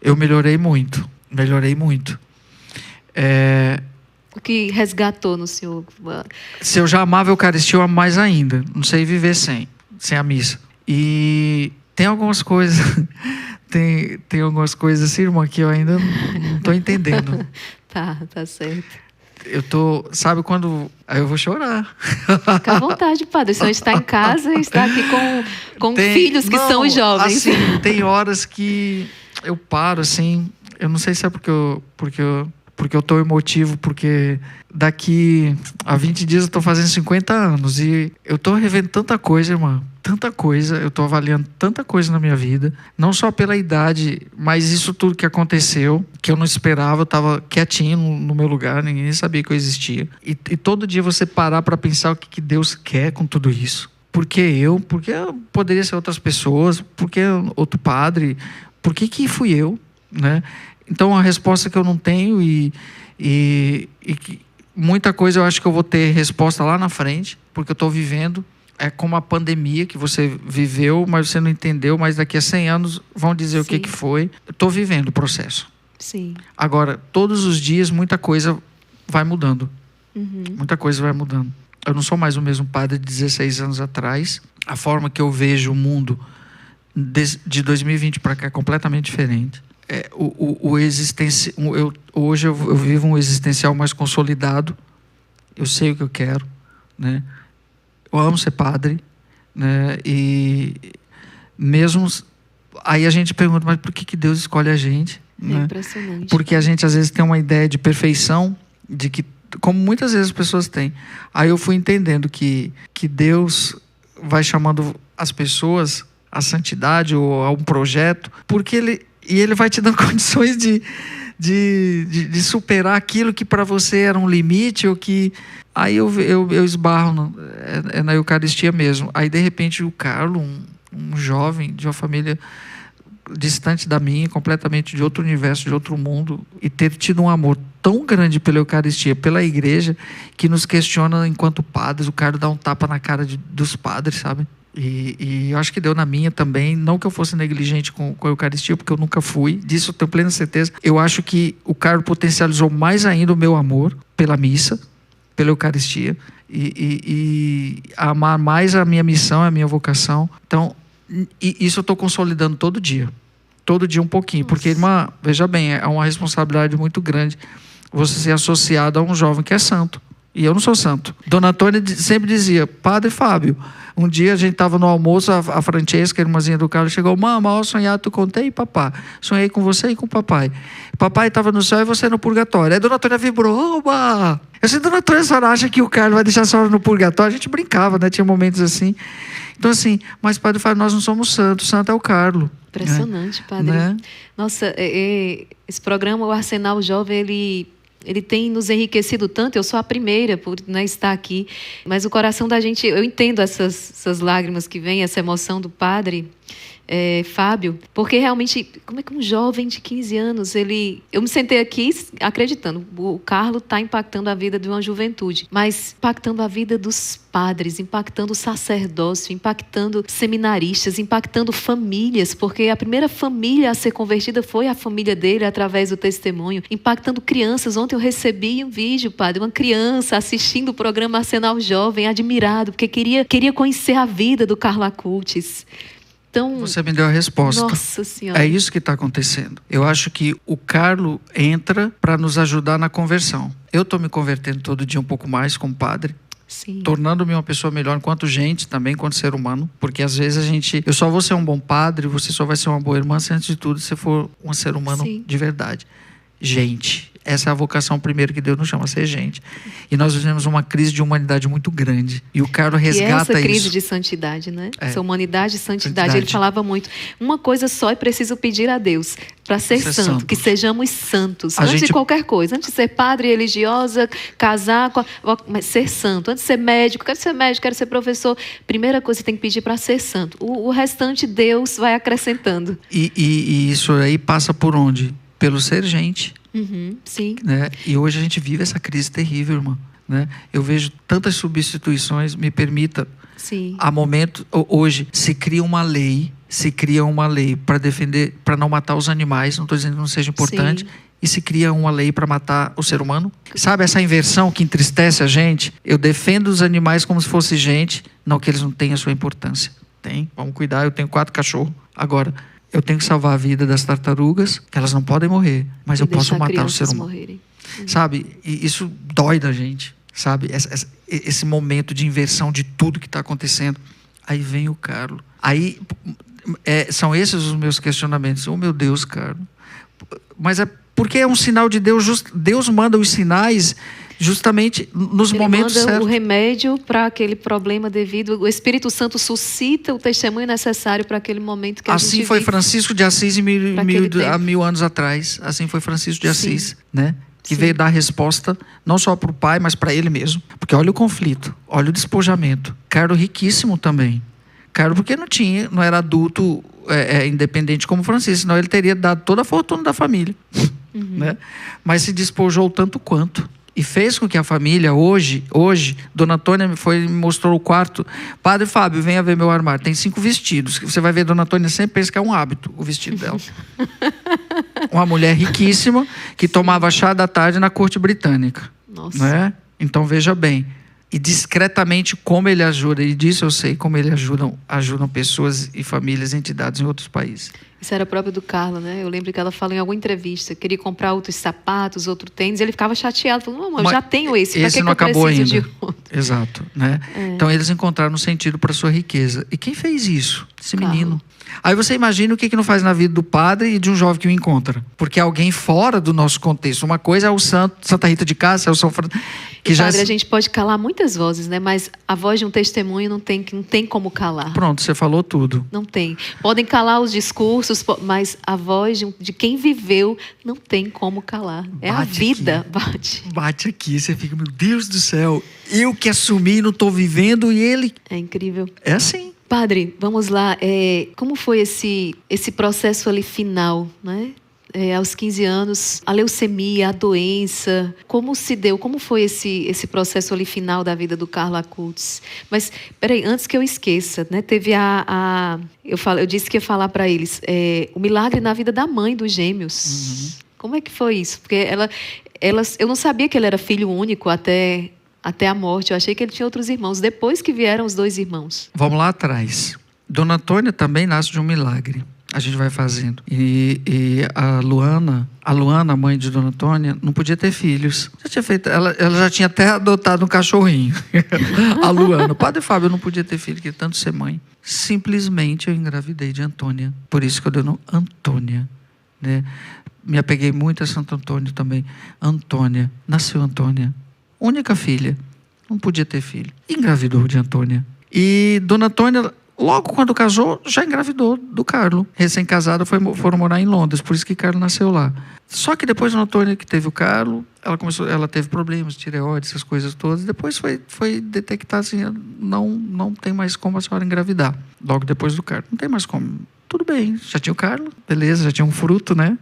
eu melhorei muito. Melhorei muito. O que resgatou no senhor? Se eu já amava a Eucaristia, eu amo mais ainda. Não sei viver sem a missa. E tem algumas coisas... Tem algumas coisas assim, irmã, que eu ainda não estou entendendo. Tá certo. Eu tô... Sabe quando... Aí eu vou chorar. Fica à vontade, padre. O senhor está em casa e está aqui com filhos que são os jovens. Assim, tem horas que eu paro, assim... Eu não sei se é porque eu tô emotivo, porque daqui a 20 dias eu tô fazendo 50 anos e eu tô revendo tanta coisa, irmã, tanta coisa, eu tô avaliando tanta coisa na minha vida, não só pela idade, mas isso tudo que aconteceu, que eu não esperava, eu tava quietinho no meu lugar, ninguém sabia que eu existia. E todo dia você parar para pensar o que Deus quer com tudo isso. Por que eu? Porque poderia ser outras pessoas, porque outro padre, por que fui eu, né? Então, a resposta que eu não tenho e muita coisa eu acho que eu vou ter resposta lá na frente, porque eu estou vivendo. É como a pandemia que você viveu, mas você não entendeu, mas daqui a 100 anos vão dizer o que foi. Eu estou vivendo o processo. Sim. Agora, todos os dias, muita coisa vai mudando. Uhum. Muita coisa vai mudando. Eu não sou mais o mesmo padre de 16 anos atrás. A forma que eu vejo o mundo de 2020 para cá é completamente diferente. Hoje eu vivo um existencial mais consolidado. Eu sei o que eu quero, né? Eu amo ser padre, né? E mesmo aí a gente pergunta, mas por que Deus escolhe a gente? É né? impressionante. Porque a gente às vezes tem uma ideia de perfeição, de que, como muitas vezes as pessoas têm. Aí eu fui entendendo que Deus vai chamando as pessoas à santidade ou a um projeto, porque ele vai te dando condições de superar aquilo que para você era um limite, ou que... Aí eu esbarro na Eucaristia mesmo. Aí, de repente, o Carlos, um jovem de uma família distante da minha, completamente de outro universo, de outro mundo, e ter tido um amor tão grande pela Eucaristia, pela igreja, que nos questiona enquanto padres. O Carlos dá um tapa na cara dos padres, sabe? E eu acho que deu na minha também. Não que eu fosse negligente com a Eucaristia, porque eu nunca fui. Disso eu tenho plena certeza. Eu acho que o Carlos potencializou mais ainda o meu amor pela missa, pela Eucaristia, e amar mais a minha missão, a minha vocação. Então, isso eu estou consolidando todo dia um pouquinho. Nossa. Porque, irmã, veja bem, é uma responsabilidade muito grande você ser associado a um jovem que é santo. E eu não sou santo. Dona Antônia sempre dizia: Padre Fábio, um dia a gente estava no almoço, a Francesca, a irmãzinha do Carlos, chegou: Mama, ao sonhar tu contei, papá. Sonhei com você e com o papai. Papai estava no céu e você no purgatório. Aí Dona Antônia vibrou: Oba! Eu sei, Dona Antônia, a senhora acha que o Carlos vai deixar a senhora no purgatório? A gente brincava, né? Tinha momentos assim. Então, assim, mas Padre Fábio, nós não somos santos. Santo é o Carlos. Impressionante, né? Padre. Né? Nossa, esse programa, o Arsenal Jovem, ele tem nos enriquecido tanto. Eu sou a primeira por estar aqui, mas o coração da gente, eu entendo essas lágrimas que vêm, essa emoção do padre Fábio, porque realmente, como é que um jovem de 15 anos, eu me sentei aqui acreditando, o Carlos está impactando a vida de uma juventude, mas impactando a vida dos padres, impactando o sacerdócio, impactando seminaristas, impactando famílias, porque a primeira família a ser convertida foi a família dele através do testemunho, impactando crianças. Ontem eu recebi um vídeo, padre, uma criança assistindo o programa Arsenal Jovem, admirado, porque queria conhecer a vida do Carlo Acutis. Então, você me deu a resposta. Nossa Senhora. É isso que está acontecendo. Eu acho que o Carlos entra para nos ajudar na conversão. Eu estou me convertendo todo dia um pouco mais como padre. Sim. Tornando-me uma pessoa melhor enquanto gente, também enquanto ser humano. Porque às vezes eu só vou ser um bom padre, você só vai ser uma boa irmã se antes de tudo você for um ser humano. Sim. De verdade. Gente. Essa é a vocação primeiro que Deus nos chama, a ser gente. E nós vivemos uma crise de humanidade muito grande. E o Carlos resgata essa crise isso. de santidade, né? Essa humanidade e santidade. Ele Santidade. falava muito. Uma coisa só é preciso pedir a Deus para ser santo, santos. que sejamos santos. A Antes de gente- qualquer coisa. Antes de ser padre, religiosa, casar, mas ser santo. Antes de ser médico, quero ser médico, quero ser professor. Primeira coisa que você tem que pedir para ser santo. O restante Deus vai acrescentando. E isso aí passa por onde? Pelo ser gente. Uhum, sim. Né? E hoje a gente vive essa crise terrível, irmão. Né? Eu vejo tantas substituições, me permita, Sim. há momento, hoje se cria uma lei para defender, para não matar os animais, não estou dizendo que não seja importante, Sim. e se cria uma lei para matar o ser humano. Sabe essa inversão que entristece a gente? Eu defendo os animais como se fosse gente, não que eles não tenham a sua importância. Tem, vamos cuidar, eu tenho 4 cachorros. Agora, eu tenho que salvar a vida das tartarugas, que elas não podem morrer, mas eu posso matar o ser humano. Morrerem. Sabe? E isso dói da gente, sabe? Esse momento de inversão de tudo que está acontecendo. Aí vem o Carlos. Aí são esses os meus questionamentos. Oh, meu Deus, Carlos. Mas é porque é um sinal de Deus. Deus manda os sinais justamente nos Ele momentos manda certos. o remédio para aquele problema devido. O Espírito Santo suscita o testemunho necessário para aquele momento que a Assim gente foi vive. Francisco de Assis há 1000 anos atrás. Assim foi Francisco de Sim. Assis, né? Que Sim. veio dar resposta não só para o pai, mas para ele mesmo. Porque olha o conflito, olha o despojamento. Carlos riquíssimo também. Carlos porque não era adulto independente como Francisco, senão ele teria dado toda a fortuna da família. Né? Mas se despojou tanto quanto. E fez com que a família, hoje, Dona Antônia me mostrou o quarto. Padre Fábio, venha ver meu armário. Tem 5 vestidos. Você vai ver Dona Antônia sempre pensa que é um hábito, o vestido dela. Uma mulher riquíssima que tomava chá da tarde na corte britânica. Nossa. Né? Então veja bem. E discretamente como ele ajuda, e disso eu sei como ele ajudam pessoas e famílias e entidades em outros países. Isso era próprio do Carla, né? Eu lembro que ela falou em alguma entrevista, queria comprar outros sapatos, outro tênis, ele ficava chateado, falou, não, eu já tenho esse, para que não eu acabou preciso ainda. de outro? Exato, né? Então eles encontraram um sentido para sua riqueza. E quem fez isso? Esse Carla. menino. Aí você imagina o que não faz na vida do padre e de um jovem que o encontra. Porque alguém fora do nosso contexto. Uma coisa é o Santa Rita de Cássia, é o São Francisco. Padre, a gente pode calar muitas vozes, né? Mas a voz de um testemunho não tem como calar. Pronto, você falou tudo. Não tem. Podem calar os discursos, mas a voz de quem viveu não tem como calar. É a Bate vida, aqui. bate. Bate aqui, você fica, meu Deus do céu, eu que assumi, não estou vivendo, e ele... É incrível. É assim. Padre, vamos lá. Como foi esse processo ali final, né? Aos 15 anos, a leucemia, a doença, como se deu? Como foi esse processo ali final da vida do Carlos Acultes? Mas, peraí, antes que eu esqueça, né? Teve eu disse que ia falar para eles o milagre na vida da mãe dos gêmeos. Como é que foi isso? Porque eu não sabia que ele era filho único até a morte. Eu achei que ele tinha outros irmãos. Depois que vieram os 2 irmãos. Vamos lá atrás. Dona Antônia também nasce de um milagre. A gente vai fazendo. E a Luana, a mãe de Dona Antônia, não podia ter filhos. Ela já tinha até adotado um cachorrinho. A Luana. O Padre Fábio não podia ter filho, queria tanto ser mãe. Simplesmente eu engravidei de Antônia. Por isso que eu dei o nome Antônia. Né? Me apeguei muito a Santo Antônio também. Antônia. Nasceu Antônia. Única filha. Não podia ter filho. Engravidou de Antônia. E Dona Antônia... Logo quando casou, já engravidou do Carlos. Recém-casada, foram morar em Londres, por isso que Carlos nasceu lá. Só que depois da Antônia que teve o Carlos, ela teve problemas, tireoide, essas coisas todas. Depois foi detectar assim, não tem mais como a senhora engravidar. Logo depois do Carlos, não tem mais como. Tudo bem, já tinha o Carlos, beleza, já tinha um fruto, né?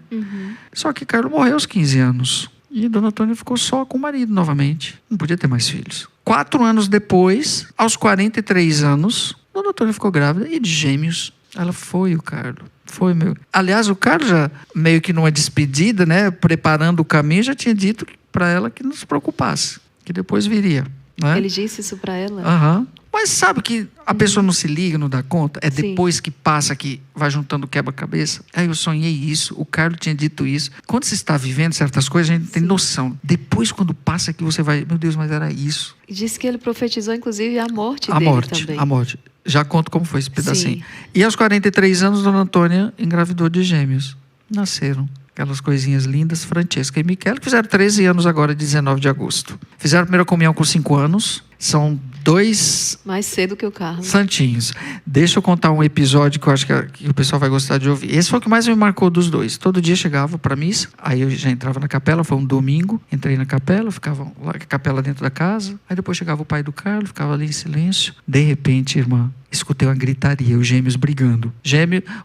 Só que Carlos morreu aos 15 anos. E Dona Antônia ficou só com o marido novamente. Não podia ter mais filhos. 4 anos depois, aos 43 anos... Dona Antônia ficou grávida e de gêmeos. Ela foi o Carlos. Foi meu. Aliás, o Carlos já meio que numa despedida, né, preparando o caminho, já tinha dito para ela que não se preocupasse, que depois viria. Né? Ele disse isso para ela? Aham. Mas sabe que a pessoa não se liga, não dá conta? É Sim. depois que passa que vai juntando quebra-cabeça. Aí eu sonhei isso, o Carlos tinha dito isso. Quando você está vivendo certas coisas, a gente tem noção. Depois, quando passa que você vai... Meu Deus, mas era isso. E disse que ele profetizou, inclusive, a morte dele também. A morte. Já conto como foi esse pedacinho. Sim. E aos 43 anos, Dona Antônia engravidou de gêmeos. Nasceram. aquelas coisinhas lindas, Francesca e Michele, que fizeram 13 anos agora, 19 de agosto. Fizeram a primeira comunhão com 5 anos. São 2 mais cedo que o Carlos. santinhos. Deixa eu contar um episódio que eu acho que o pessoal vai gostar de ouvir. Esse foi o que mais me marcou dos dois. Todo dia chegava para missa, aí eu já entrava na capela, foi um domingo, entrei na capela, ficava lá, a capela dentro da casa, aí depois chegava o pai do Carlos, ficava ali em silêncio. De repente, irmã, escutei uma gritaria, os gêmeos brigando.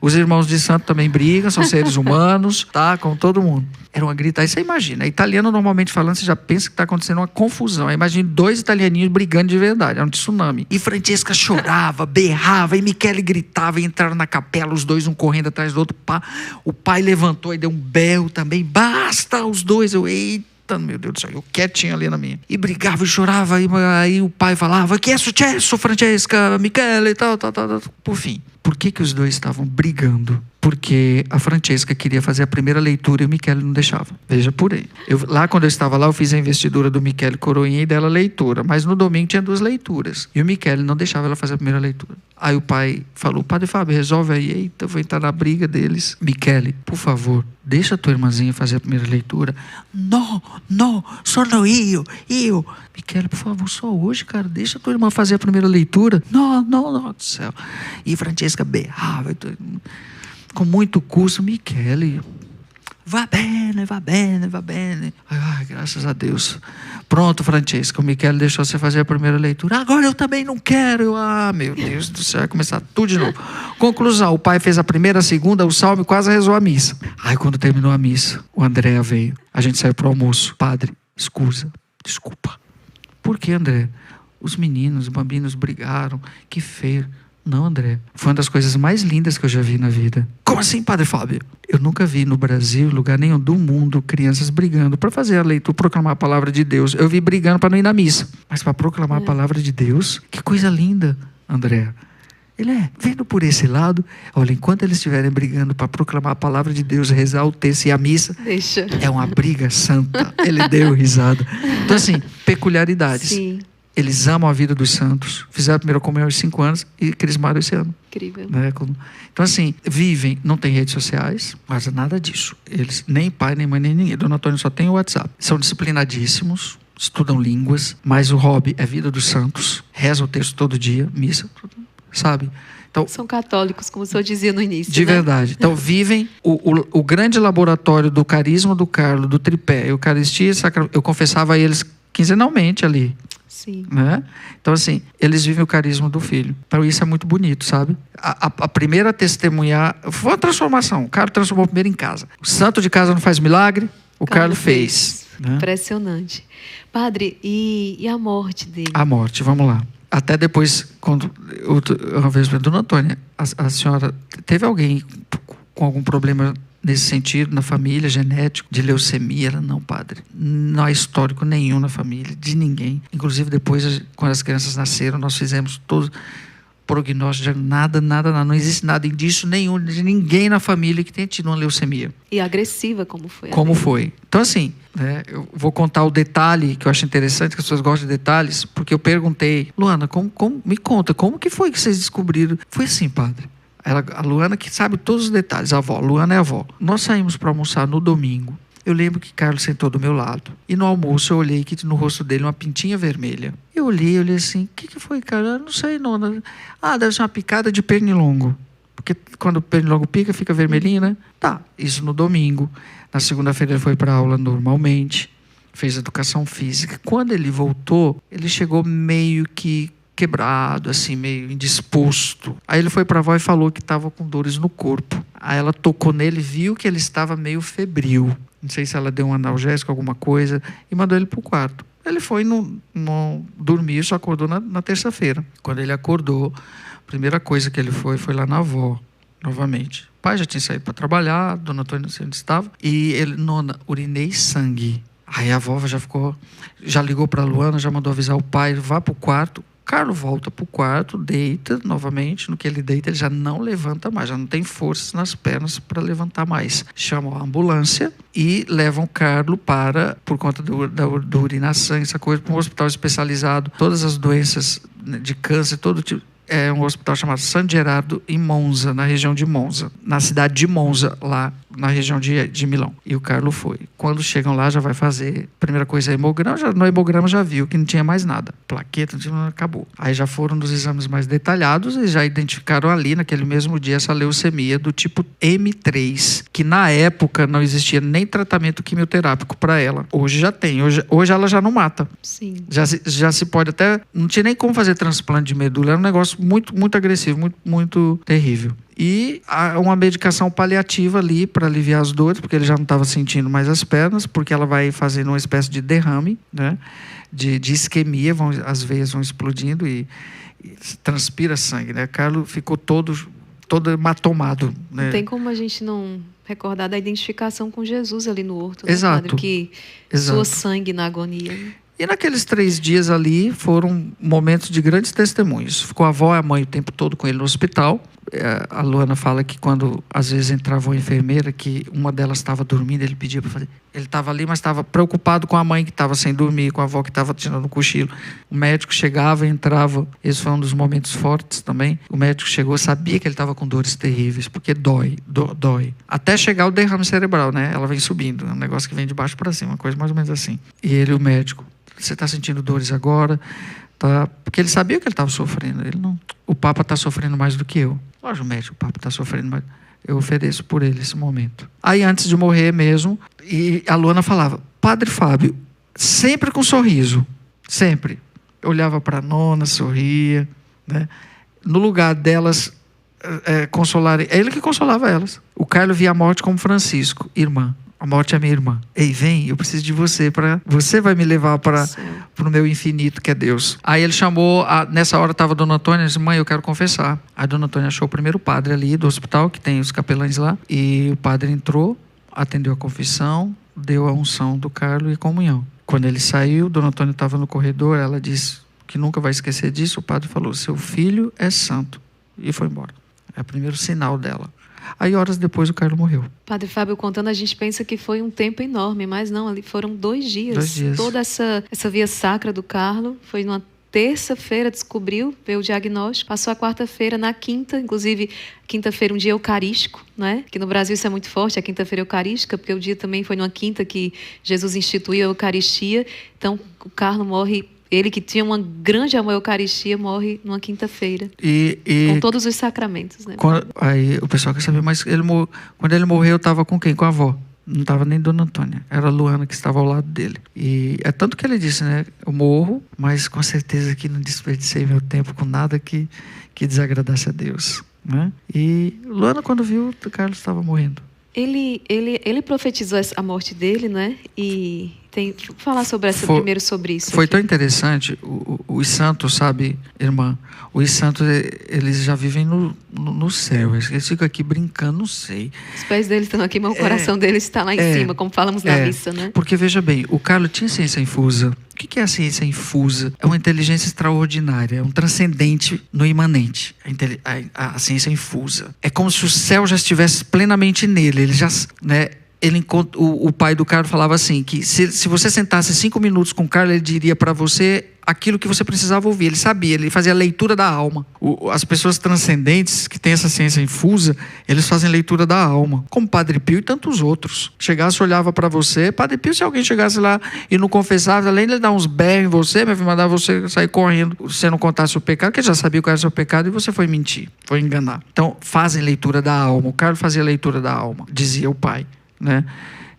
Os irmãos de santo também brigam, são seres humanos, tá? Com todo mundo. Era uma gritaria, você imagina. Italiano, normalmente falando, você já pensa que está acontecendo uma confusão. Aí imagina 2 italianinhos brigando de verdade, era um tsunami. E Francesca chorava, berrava, e Michele gritava, e entraram na capela, os dois, um correndo atrás do outro. O pai levantou e deu um berro também. Basta, os dois. Eita, meu Deus do céu, eu quietinho ali na minha. E brigava e chorava, aí o pai falava, que é sucesso, Francesca, Michele, e tal. Por fim, por que os dois estavam brigando? Porque a Francesca queria fazer a primeira leitura e o Michele não deixava. Veja por aí. Quando eu estava lá, eu fiz a investidura do Michele Coroinha e dela leitura. Mas no domingo tinha 2 leituras. E o Michele não deixava ela fazer a primeira leitura. Aí o pai falou, Padre Fábio, resolve aí. Eita, vou entrar na briga deles. Michele, por favor, deixa a tua irmãzinha fazer a primeira leitura. Não, sono eu. Michele, por favor, só hoje, cara. Deixa a tua irmã fazer a primeira leitura. Não do céu. E Francesca berrava. Com muito custo, Michele, va bene. Ai, graças a Deus. Pronto, Francesca, o Michele deixou você fazer a primeira leitura. Agora eu também não quero. Meu Deus do céu, vai começar tudo de novo. Conclusão, o pai fez a primeira, a segunda, o salmo e quase rezou a missa. Aí quando terminou a missa, o Andréa veio. A gente saiu pro almoço. Padre, desculpa. Por que, André? Os meninos, os bambinos brigaram. Que feio. Não, André, foi uma das coisas mais lindas que eu já vi na vida. Como assim, Padre Fábio? Eu nunca vi no Brasil, lugar nenhum do mundo, crianças brigando para fazer a leitura, proclamar a palavra de Deus. Eu vi brigando para não ir na missa, mas para proclamar a palavra de Deus, que coisa linda, André. Vendo por esse lado, olha, enquanto eles estiverem brigando para proclamar a palavra de Deus, rezar o texto e a missa, é uma briga santa. Ele deu risada. Então, assim, peculiaridades. Sim. Eles amam a vida dos santos. Fizeram a primeira comunhão aos 5 anos e crismaram esse ano. Incrível. Né? Então, assim, vivem, não tem redes sociais, mas nada disso. Eles, nem pai, nem mãe, nem ninguém. Dona Antônia só tem o WhatsApp. São disciplinadíssimos, estudam línguas, mas o hobby é vida dos santos. Reza o texto todo dia, missa, sabe? Então, são católicos, como o senhor dizia no início. De verdade. Então, vivem o grande laboratório do carisma do Carlo, do tripé, Eucaristia, eu confessava a eles quinzenalmente ali. Sim. Né? Então, assim, eles vivem o carisma do filho. Então, isso é muito bonito, sabe? A primeira a testemunhar foi uma transformação. O Carlos transformou primeiro em casa. O santo de casa não faz milagre, o Carlos fez. Né? Impressionante. Padre, e a morte dele? A morte, vamos lá. Até depois, quando uma vez, Dona Antônia, a senhora teve alguém com algum problema nesse sentido, na família, genético, de leucemia? Ela, não, padre. Não há histórico nenhum na família, de ninguém. Inclusive, depois, quando as crianças nasceram, nós fizemos todo prognóstico, nada. Não existe nada indício nenhum de ninguém na família que tenha tido uma leucemia. E agressiva, como foi? Como foi. Então, assim, né, eu vou contar o detalhe, que eu acho interessante, que as pessoas gostam de detalhes, porque eu perguntei, Luana, me conta, como que foi que vocês descobriram? Foi assim, padre. A Luana que sabe todos os detalhes, a avó, Luana é a avó. Nós saímos para almoçar no domingo. Eu lembro que Carlos sentou do meu lado. E no almoço eu olhei que no rosto dele uma pintinha vermelha. Eu olhei assim, o que foi, Carlos? Eu não sei não. Deve ser uma picada de pernilongo. Porque quando o pernilongo pica, fica vermelhinho, né? Tá, isso no domingo. Na segunda-feira ele foi para a aula normalmente. Fez educação física. Quando ele voltou, ele chegou meio que quebrado, assim, meio indisposto. Aí ele foi para a avó e falou que estava com dores no corpo. Aí ela tocou nele, viu que ele estava meio febril. Não sei se ela deu um analgésico, alguma coisa, e mandou ele para o quarto. Ele foi, não dormir, só acordou na terça-feira. Quando ele acordou, a primeira coisa que ele foi lá na avó, novamente. O pai já tinha saído para trabalhar, Dona Antônia não sei onde estava, e ele, nona, urinei sangue. Aí a avó já ligou para a Luana, já mandou avisar o pai, vá para o quarto. Carlos volta para o quarto, deita novamente. No que ele deita, ele já não levanta mais, já não tem forças nas pernas para levantar mais. Chamam a ambulância e levam o Carlos por conta do urinação, essa coisa, para um hospital especializado. Todas as doenças de câncer, todo tipo. É um hospital chamado San Gerardo, em Monza, na região de Monza. Na cidade de Monza, lá na região de Milão. E o Carlo foi. Quando chegam lá, já vai fazer, primeira coisa, hemograma. No hemograma já viu que não tinha mais nada. Plaqueta, acabou. Aí já foram nos exames mais detalhados e já identificaram ali, naquele mesmo dia, essa leucemia do tipo M3, que na época não existia nem tratamento quimioterápico para ela. Hoje já tem. Hoje ela já não mata. Sim. Já se pode até... Não tinha nem como fazer transplante de medula. Era um negócio muito, muito agressivo, muito, muito terrível. E uma medicação paliativa ali para aliviar as dores, porque ele já não estava sentindo mais as pernas, porque ela vai fazendo uma espécie de derrame, né? De isquemia, as veias vão explodindo e transpira sangue, né? Carlo ficou todo hematomado, né? Não tem como a gente não recordar da identificação com Jesus ali no horto, né, Exato. Padre? Que suou sangue na agonia. E naqueles 3 dias ali foram momentos de grandes testemunhos. Ficou a avó e a mãe o tempo todo com ele no hospital. A Luana fala que quando às vezes entrava uma enfermeira, que uma delas estava dormindo, ele pedia para fazer. Ele estava ali, mas estava preocupado com a mãe que estava sem dormir, com a avó que estava tirando um cochilo. O médico chegava e entrava. Esse foi um dos momentos fortes também. O médico chegou, sabia que ele estava com dores terríveis, porque dói. Até chegar o derrame cerebral, né? Ela vem subindo, é um negócio que vem de baixo para cima, uma coisa mais ou menos assim. E ele, o médico: você está sentindo dores agora? Tá? Porque ele sabia que ele estava sofrendo. Ele não. O Papa está sofrendo mais do que eu. Lógico, médico, o Papa está sofrendo mais. Eu ofereço por ele esse momento. Aí, antes de morrer mesmo, e a Luana falava: Padre Fábio, sempre com sorriso. Sempre. Eu olhava para a nona, sorria, né? No lugar delas consolarem. É ele que consolava elas. O Carlo via a morte como Francisco: irmã. A morte é minha irmã. Ei, vem, eu preciso de você. Você vai me levar para o meu infinito, que é Deus. Aí ele chamou, nessa hora estava a Dona Antônia, e disse: mãe, eu quero confessar. A Dona Antônia achou o primeiro padre ali do hospital, que tem os capelães lá. E o padre entrou, atendeu a confissão, deu a unção do Carlo e comunhão. Quando ele saiu, Dona Antônia estava no corredor, ela disse que nunca vai esquecer disso. O padre falou: seu filho é santo. E foi embora. É o primeiro sinal dela. Aí, horas depois, o Carlo morreu. Padre Fábio contando, a gente pensa que foi um tempo enorme, mas não, ali foram 2 dias. 2 dias. Toda essa via sacra do Carlo foi numa terça-feira, descobriu, veio o diagnóstico, passou a quarta-feira, na quinta, inclusive, quinta-feira, um dia eucarístico, né? Que no Brasil isso é muito forte, a quinta-feira eucarística, porque o dia também foi numa quinta que Jesus instituiu a Eucaristia. Então, o Carlo morre. Ele que tinha um grande amor à Eucaristia morre numa quinta-feira. Com todos os sacramentos, né? Aí o pessoal quer saber, mas quando ele morreu, eu estava com quem? Com a avó. Não estava nem Dona Antônia. Era a Luana que estava ao lado dele. E é tanto que ele disse, né? Eu morro, mas com certeza que não desperdicei meu tempo com nada que desagradasse a Deus, né? E Luana, quando viu, o Carlos estava morrendo. Ele profetizou a morte dele, né? E falar primeiro sobre isso. Foi tão interessante. Os santos, sabe, irmã? Os santos, eles já vivem no céu. Eles ficam aqui brincando, não sei. Os pés deles estão aqui, mas o coração deles está lá em cima, como falamos na missa, né? Porque, veja bem, o Carlo tinha ciência infusa. O que é a ciência infusa? É uma inteligência extraordinária, é um transcendente no imanente. A ciência infusa. É como se o céu já estivesse plenamente nele. Ele já, né? O pai do Carlo falava assim, que se você sentasse 5 minutos com o Carlo, ele diria para você aquilo que você precisava ouvir. Ele sabia, ele fazia a leitura da alma. As pessoas transcendentes que têm essa ciência infusa, eles fazem leitura da alma, como Padre Pio e tantos outros. Chegasse, olhava para você, Padre Pio, se alguém chegasse lá e não confessasse, além de ele dar uns berros em você, mandar você sair correndo, você não contasse o pecado, porque ele já sabia qual era o seu pecado, e você foi mentir, foi enganar. Então, fazem leitura da alma. O Carlo fazia leitura da alma, dizia o pai, né?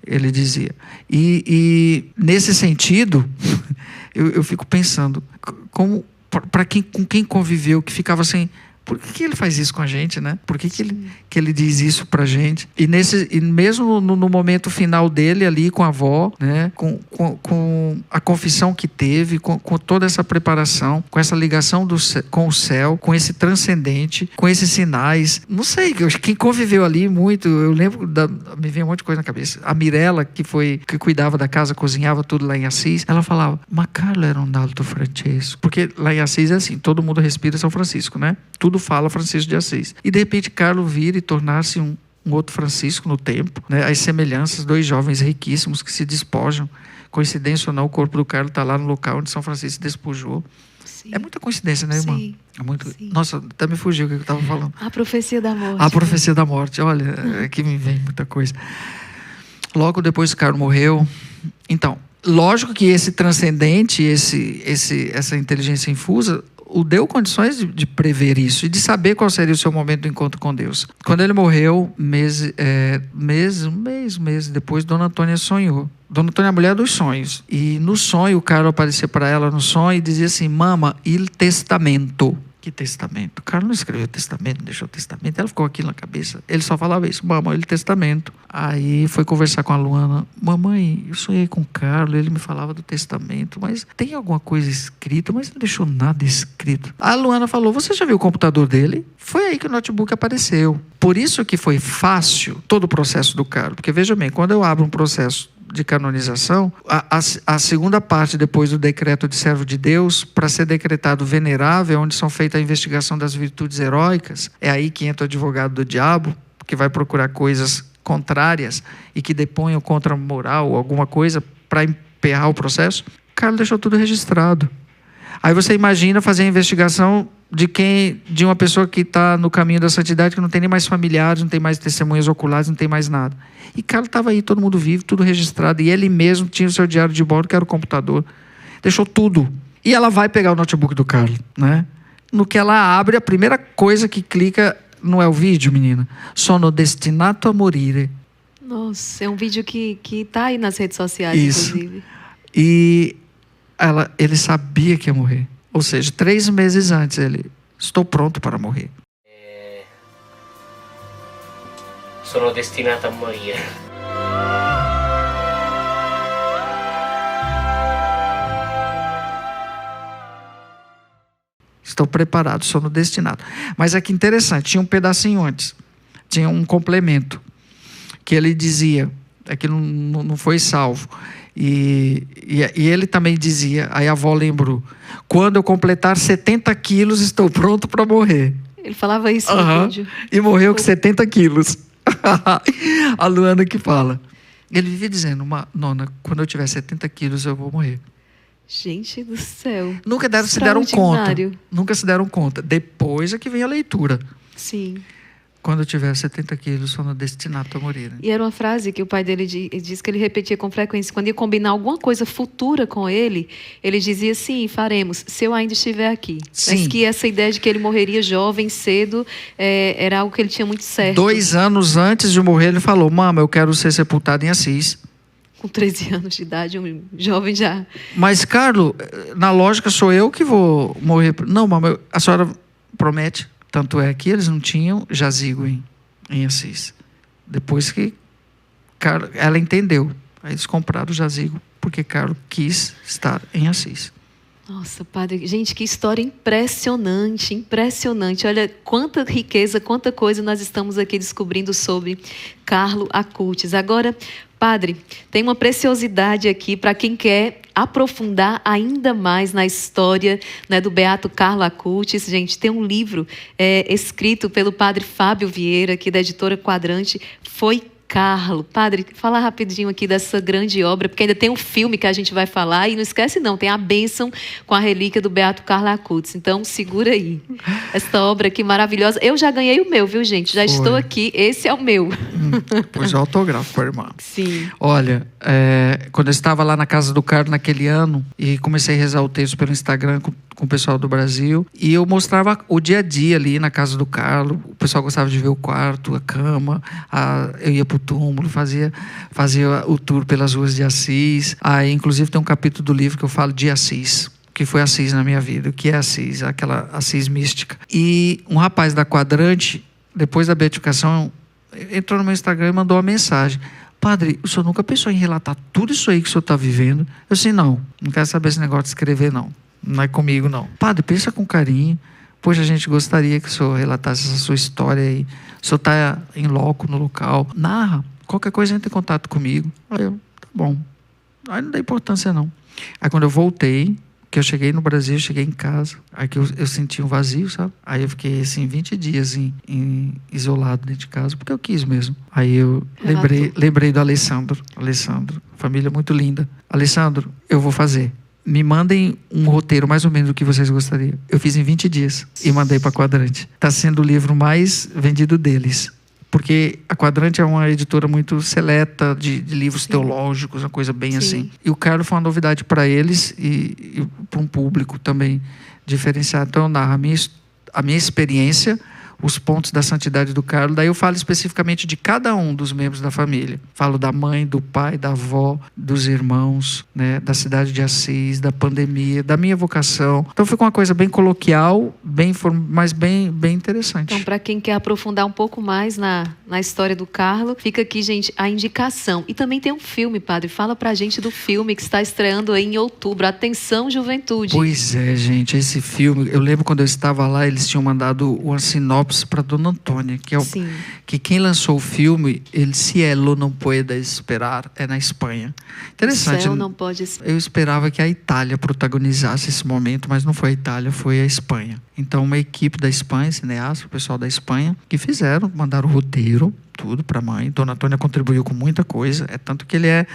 Ele dizia. E nesse sentido, eu fico pensando, com quem conviveu, que ficava assim, por que ele faz isso com a gente, né? Por que ele diz isso pra gente? E mesmo no momento final dele ali com a avó, né? Com a confissão que teve, com toda essa preparação, com essa ligação com o céu, com esse transcendente, com esses sinais. Não sei, quem conviveu ali muito, eu lembro, me veio um monte de coisa na cabeça. A Mirella, que cuidava da casa, cozinhava tudo lá em Assis, ela falava: "Ma Carlo era um Alto Francesco". Porque lá em Assis é assim, todo mundo respira São Francisco, né? Tudo fala Francisco de Assis. E de repente Carlo vira e tornar-se um outro Francisco no tempo, né? As semelhanças, 2 jovens riquíssimos que se despojam. Coincidência ou não, o corpo do Carlo está lá no local onde São Francisco se despojou. Sim. É muita coincidência, né, irmã? Sim. É muito... Sim. Nossa, até me fugiu o que eu estava falando. A profecia da morte. A profecia da morte. Olha, aqui me vem muita coisa. Logo depois que o Carlos morreu... Então, lógico que esse transcendente, essa inteligência infusa, o deu condições de prever isso e de saber qual seria o seu momento do encontro com Deus. Quando ele morreu, um mês depois, Dona Antônia sonhou. Dona Antônia é a mulher dos sonhos. E no sonho, o Carlos aparecia para ela no sonho e dizia assim: Mama, il testamento. Que testamento? O Carlos não escreveu testamento, não deixou testamento. Ela ficou aquilo na cabeça. Ele só falava isso: Mama, il testamento. Aí foi conversar com a Luana: Mamãe, eu sonhei com o Carlos, ele me falava do testamento, mas tem alguma coisa escrita, mas não deixou nada escrito. A Luana falou: Você já viu o computador dele? Foi aí que o notebook apareceu. Por isso que foi fácil todo o processo do Carlos. Porque veja bem, quando eu abro um processo de canonização, a segunda parte depois do decreto de servo de Deus, para ser decretado venerável, onde são feitas a investigação das virtudes heróicas, é aí que entra o advogado do diabo, que vai procurar coisas contrárias e que deponham contra a moral ou alguma coisa para emperrar o processo. Carlos deixou tudo registrado. Aí você imagina fazer a investigação de uma pessoa que está no caminho da santidade, que não tem nem mais familiares, não tem mais testemunhas oculares, não tem mais nada. E Carlos estava aí, todo mundo vivo, tudo registrado, e ele mesmo tinha o seu diário de bordo, que era o computador. Deixou tudo. E ela vai pegar o notebook do Carlos, né? No que ela abre, a primeira coisa que clica não é o vídeo, menina. Sono destinato a morire. Nossa, é um vídeo que tá aí nas redes sociais, Isso. inclusive. E ele sabia que ia morrer. Ou seja, 3 meses antes, ele: estou pronto para morrer. Sono destinato a morire. Estou preparado, sono destinado. Mas é que interessante, tinha um pedacinho antes. Tinha um complemento. Que ele dizia, aquilo não foi salvo. E ele também dizia, aí a avó lembrou: quando eu completar 70 quilos, estou pronto para morrer. Ele falava isso no vídeo. E morreu com 70 quilos. A Luana que fala. Ele vivia dizendo: Nona, quando eu tiver 70 quilos, eu vou morrer. Gente do céu. Nunca se deram conta. Nunca se deram conta. Depois é que vem a leitura. Sim. Quando eu tiver 70 quilos, sono destinato a morire. E era uma frase que o pai dele disse que ele repetia com frequência. Quando ia combinar alguma coisa futura com ele dizia: sim, faremos, se eu ainda estiver aqui. Sim. Mas que essa ideia de que ele morreria jovem, cedo, era algo que ele tinha muito certo. 2 anos antes de morrer, ele falou: Mama, eu quero ser sepultado em Assis. Com 13 anos de idade, um jovem já. Mas, Carlos, na lógica, sou eu que vou morrer. Não, mama, a senhora promete. Tanto é que eles não tinham jazigo em Assis. Depois que ela entendeu. Aí eles compraram o jazigo porque Carlos quis estar em Assis. Nossa, padre, gente, que história impressionante, impressionante. Olha quanta riqueza, quanta coisa nós estamos aqui descobrindo sobre Carlo Acutis. Agora, padre, tem uma preciosidade aqui para quem quer aprofundar ainda mais na história, né, do beato Carlo Acutis. Gente, tem um livro escrito pelo padre Fábio Vieira, aqui da editora Quadrante, Foi Carlo. Padre, fala rapidinho aqui dessa grande obra, porque ainda tem um filme que a gente vai falar, e não esquece não, tem a bênção com a relíquia do beato Carlo Acutis. Então, segura aí. Essa obra aqui maravilhosa. Eu já ganhei o meu, viu, gente? Já estou aqui. Esse é o meu. Pois é, autógrafo com a irmã. Sim. Olha, quando eu estava lá na casa do Carlos naquele ano, e comecei a rezar o texto pelo Instagram com o pessoal do Brasil, e eu mostrava o dia a dia ali na casa do Carlos. O pessoal gostava de ver o quarto, a cama, eu ia pro túmulo, fazia o tour pelas ruas de Assis. Aí, inclusive, tem um capítulo do livro que eu falo de Assis, que foi Assis na minha vida. O que é Assis? Aquela Assis mística. E um rapaz da Quadrante, depois da beatificação, entrou no meu Instagram e mandou uma mensagem: Padre, o senhor nunca pensou em relatar tudo isso aí que o senhor está vivendo? Eu disse: não quero saber esse negócio de escrever, não. Não é comigo, não. Padre, pensa com carinho. Poxa, a gente gostaria que o senhor relatasse essa sua história aí. O senhor está em loco, no local. Narra. Qualquer coisa entra em contato comigo. Aí eu: tá bom. Aí não dá importância, não. Aí quando eu voltei, que eu cheguei no Brasil, cheguei em casa, aí que eu senti um vazio, sabe? Aí eu fiquei, assim, 20 dias isolado dentro de casa, porque eu quis mesmo. Aí eu lembrei do Alessandro, família muito linda. Alessandro, eu vou fazer. me mandem um roteiro mais ou menos do que vocês gostariam. Eu fiz em 20 dias e mandei para a Quadrante. Está sendo o livro mais vendido deles. Porque a Quadrante é uma editora muito seleta de livros teológicos, uma coisa bem assim. E o Carlo foi uma novidade para eles e para um público também diferenciado. Então eu narro a minha experiência, os pontos da santidade do Carlo. Daí eu falo especificamente de cada um dos membros da família. Falo da mãe, do pai, da avó, dos irmãos, né, da cidade de Assis, da pandemia, da minha vocação. Então fica uma coisa bem coloquial, mas bem interessante. Então, para quem quer aprofundar um pouco mais na história do Carlo, fica aqui, gente, a indicação. E também tem um filme, padre. Fala pra gente do filme que está estreando aí em outubro. Atenção, juventude. Pois é, gente. Esse filme, eu lembro quando eu estava lá, eles tinham mandado uma sinopse para Dona Antônia, que quem lançou o filme, ele Cielo não puede esperar, é na Espanha. Interessante. Céu não pode esperar. Eu esperava que a Itália protagonizasse esse momento, mas não foi a Itália, foi a Espanha. Então, uma equipe da Espanha, cineasta, o pessoal da Espanha, que mandaram o roteiro, tudo para a mãe. Dona Antônia contribuiu com muita coisa, tanto que ele é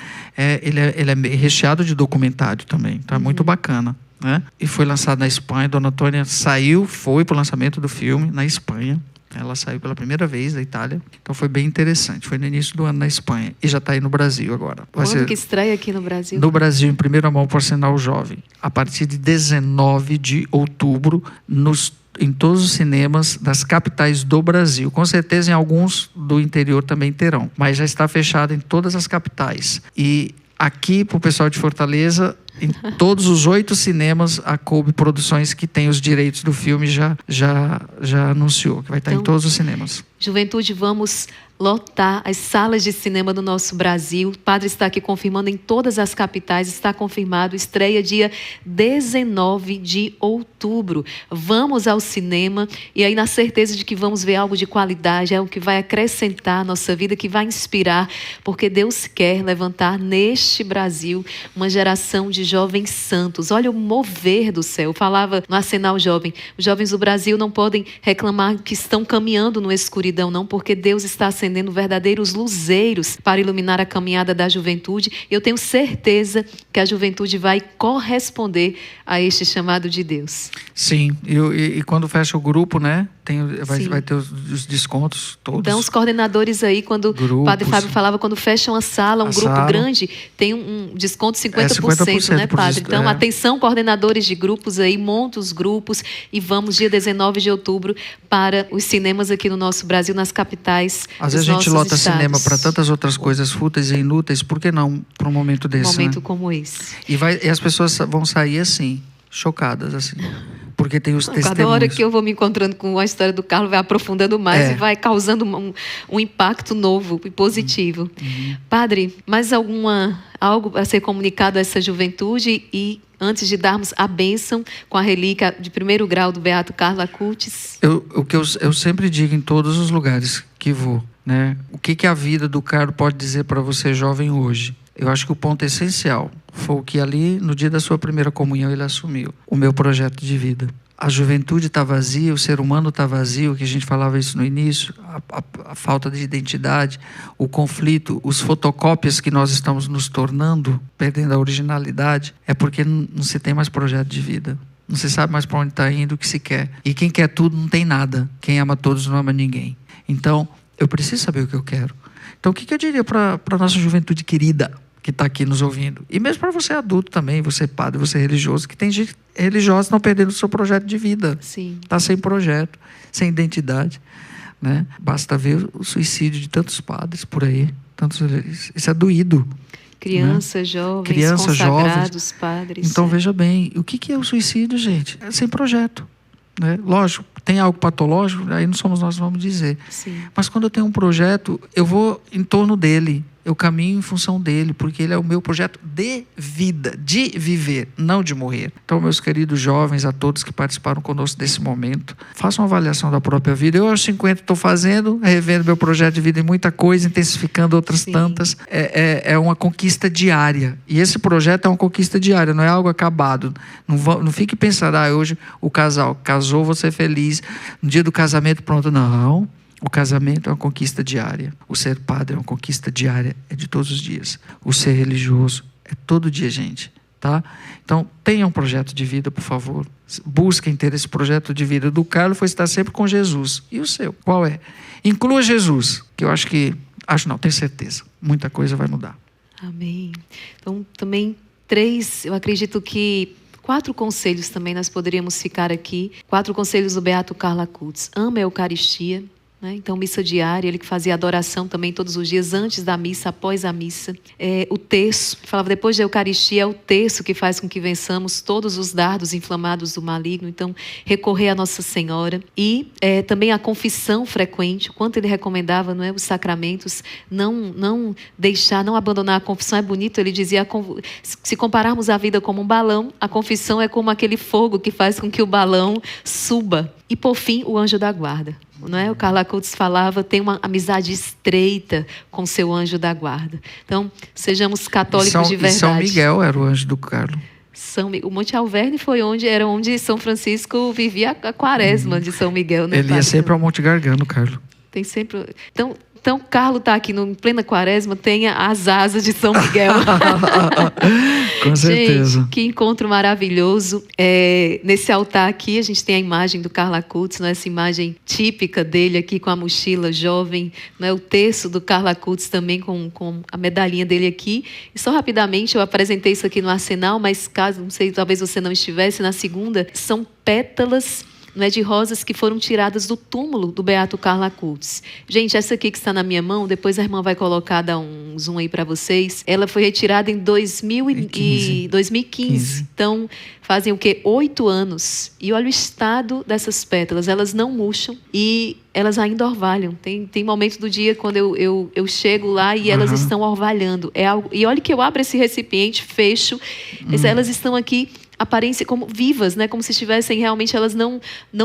recheado de documentário também, então é muito bacana. Né? E foi lançado na Espanha. Dona Antônia foi para o lançamento do filme na Espanha. Ela saiu pela primeira vez da Itália. Então foi bem interessante. Foi no início do ano na Espanha. E já está aí no Brasil agora. Quando que estreia aqui no Brasil? No Brasil, em primeira mão, por Sinal Jovem. A partir de 19 de outubro, em todos os cinemas das capitais do Brasil. Com certeza em alguns do interior também terão. Mas já está fechado em todas as capitais. E aqui, para o pessoal de Fortaleza, em todos os 8 cinemas, a Kobe Produções, que tem os direitos do filme, já anunciou que vai estar em todos os cinemas. Juventude, vamos lotar as salas de cinema do nosso Brasil. O padre está aqui confirmando em todas as capitais, está confirmado, estreia dia 19 de outubro. Vamos ao cinema e aí na certeza de que vamos ver algo de qualidade, algo que vai acrescentar a nossa vida, que vai inspirar, porque Deus quer levantar neste Brasil uma geração de jovens santos. Olha o mover do céu. Eu falava no Arsenal Jovem, os jovens do Brasil não podem reclamar que estão caminhando numa escuridão, não, porque Deus está acendendo verdadeiros luzeiros para iluminar a caminhada da juventude. Eu tenho certeza que a juventude vai corresponder a este chamado de Deus. Sim, e quando fecha o grupo, né? Vai ter os descontos todos. Então, os coordenadores aí, quando o Padre Fábio falava, quando fecham a sala, grupo grande, tem um desconto de 50%, né, Padre? Então, atenção, coordenadores de grupos aí, monta os grupos e vamos, dia 19 de outubro, para os cinemas aqui no nosso Brasil, nas capitais. Às vezes a gente lota cinema para tantas outras coisas fúteis e inúteis, por que não para um momento desse? Um momento como esse. E as pessoas vão sair assim, chocadas, assim. Porque tem os testemunhos. Cada hora que eu vou me encontrando com a história do Carlo, vai aprofundando mais e vai causando um impacto novo e positivo. Padre, mais algo a ser comunicado a essa juventude? E antes de darmos a bênção com a relíquia de 1º grau do Beato Carlo Acutis? O que eu sempre digo em todos os lugares que vou, né? O que a vida do Carlo pode dizer para você jovem hoje? Eu acho que o ponto essencial foi o que ali, no dia da sua primeira comunhão, ele assumiu. O meu projeto de vida. A juventude está vazia, o ser humano está vazio, que a gente falava isso no início, a falta de identidade, o conflito, os fotocópias que nós estamos nos tornando, perdendo a originalidade, é porque não se tem mais projeto de vida. Não se sabe mais para onde está indo, o que se quer. E quem quer tudo não tem nada. Quem ama todos não ama ninguém. Então, eu preciso saber o que eu quero. Então, o que eu diria para a nossa juventude querida que está aqui nos ouvindo? E mesmo para você adulto também, você padre, você religioso, que tem gente religiosa não perdendo o seu projeto de vida. Sim. Está sem projeto, sem identidade. Né? Basta ver o suicídio de tantos padres por aí. Isso é doído. Crianças, né? jovens, consagrados, padres. Então, veja bem, o que é o suicídio, gente? É sem projeto. Né? Lógico, tem algo patológico, aí não somos nós que vamos dizer. Sim. Mas quando eu tenho um projeto, eu vou em torno dele. Eu caminho em função dele, porque ele é o meu projeto de vida, de viver, não de morrer. Então, meus queridos jovens, a todos que participaram conosco desse momento, façam uma avaliação da própria vida. Eu, aos 50, estou fazendo, revendo meu projeto de vida em muita coisa, intensificando outras tantas. É uma conquista diária. E esse projeto é uma conquista diária, não é algo acabado. Não fique pensando, hoje o casal casou, vou ser feliz. No dia do casamento, pronto. Não. O casamento é uma conquista diária. O ser padre é uma conquista diária, é de todos os dias. O ser religioso é todo dia, gente. tá? Então, tenham um projeto de vida, por favor. Busquem ter esse projeto de vida. Do Carlos foi estar sempre com Jesus. E o seu? Qual é? Inclua Jesus, que eu tenho certeza. Muita coisa vai mudar. Amém. Então, também eu acredito que 4 conselhos também nós poderíamos ficar aqui. 4 conselhos do Beato Carlo Acutis. Ama a Eucaristia. Então, missa diária, ele que fazia adoração também todos os dias, antes da missa, após a missa. O terço, falava depois da Eucaristia, é o terço que faz com que vençamos todos os dardos inflamados do maligno. Então, recorrer a Nossa Senhora. E também a confissão frequente, o quanto ele recomendava, não é? Os sacramentos, não deixar, não abandonar a confissão. É bonito, ele dizia, se compararmos a vida como um balão, a confissão é como aquele fogo que faz com que o balão suba. E, por fim, o anjo da guarda. Não é? O Carlo Acutis falava, tem uma amizade estreita com seu anjo da guarda. Então, sejamos católicos de verdade. E São Miguel era o anjo do Carlo. O Monte Alverne era onde São Francisco vivia a quaresma de São Miguel. Né, ele ia sempre ao Monte Gargano, Carlo. Tem sempre... Então, Carlo está aqui em plena quaresma, tenha as asas de São Miguel. Com certeza. Gente, que encontro maravilhoso. Nesse altar aqui, a gente tem a imagem do Carlo Acutis, né? Essa imagem típica dele aqui com a mochila jovem, né? O terço do Carlo Acutis também com a medalhinha dele aqui. E só rapidamente, eu apresentei isso aqui no Arsenal, mas não sei, talvez você não estivesse, na segunda, são pétalas, não é, de rosas que foram tiradas do túmulo do Beato Carlo Acutis. Gente, essa aqui que está na minha mão, depois a irmã vai colocar, dar um zoom aí para vocês. Ela foi retirada em 2015. Então, fazem o quê? 8 anos. E olha o estado dessas pétalas. Elas não murcham e elas ainda orvalham. Tem momentos do dia quando eu chego lá e elas estão orvalhando. E olha que eu abro esse recipiente, fecho. Elas estão aqui, aparência como vivas, né? Como se estivessem realmente, elas não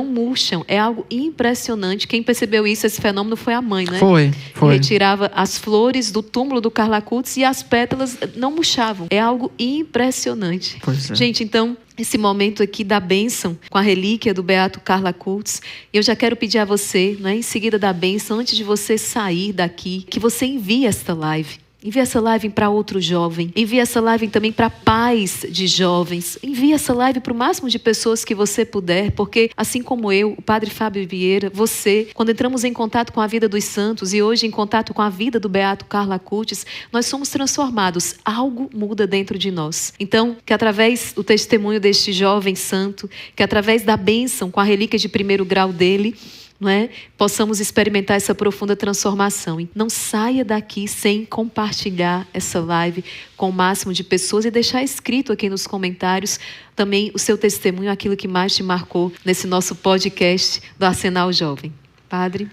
murcham. É algo impressionante. Quem percebeu isso, esse fenômeno, foi a mãe, né? Foi. Retirava as flores do túmulo do Carlo Acutis e as pétalas não murchavam. É algo impressionante. Pois é. Gente, então, esse momento aqui da bênção com a relíquia do Beato Carlo Acutis, eu já quero pedir a você, né, em seguida da bênção, antes de você sair daqui, que você envie esta live. Envie essa live para outro jovem. Envie essa live também para pais de jovens. Envie essa live para o máximo de pessoas que você puder, porque assim como eu, o Padre Fábio Vieira, você, quando entramos em contato com a vida dos santos e hoje em contato com a vida do Beato Carlo Acutis, nós somos transformados. Algo muda dentro de nós. Então, que através do testemunho deste jovem santo, que através da bênção com a relíquia de 1º grau dele, não é? Possamos experimentar essa profunda transformação. E não saia daqui sem compartilhar essa live com o máximo de pessoas e deixar escrito aqui nos comentários também o seu testemunho, aquilo que mais te marcou nesse nosso podcast do Arsenal Jovem. Padre?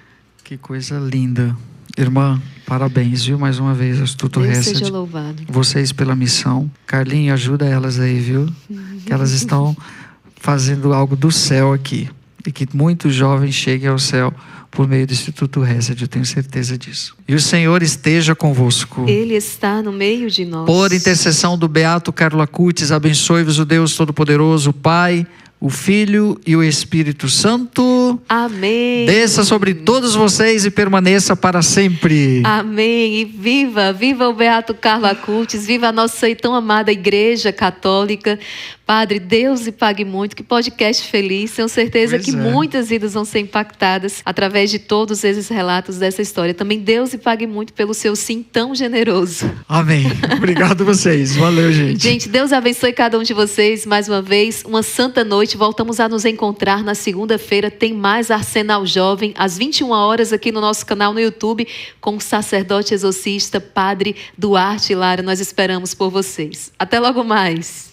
Que coisa linda. Irmã, parabéns, viu? Mais uma vez, Instituto Deus Hesed. seja louvado. Vocês pela missão. Carlinho, ajuda elas aí, viu? Que elas estão fazendo algo do céu aqui. E que muitos jovens cheguem ao céu por meio do Instituto Hesed, eu tenho certeza disso. E o Senhor esteja convosco. Ele está no meio de nós. Por intercessão do Beato Carlo Acutis, abençoe-vos o Deus Todo-Poderoso, o Pai, o Filho e o Espírito Santo. Amém. Desça sobre todos vocês e permaneça para sempre. Amém. E viva o Beato Carlo Acutis, viva a nossa tão amada Igreja Católica. Padre, Deus lhe pague muito. Que podcast feliz. Tenho certeza que muitas vidas vão ser impactadas através de todos esses relatos dessa história. Também Deus lhe pague muito pelo seu sim tão generoso. Amém. Obrigado a vocês. Valeu, gente. Gente, Deus abençoe cada um de vocês. Mais uma vez, uma santa noite. Voltamos a nos encontrar na segunda-feira. Tem mais Arsenal Jovem, às 21 horas, aqui no nosso canal no YouTube, com o sacerdote exorcista, Padre Duarte Lara. Nós esperamos por vocês. Até logo mais.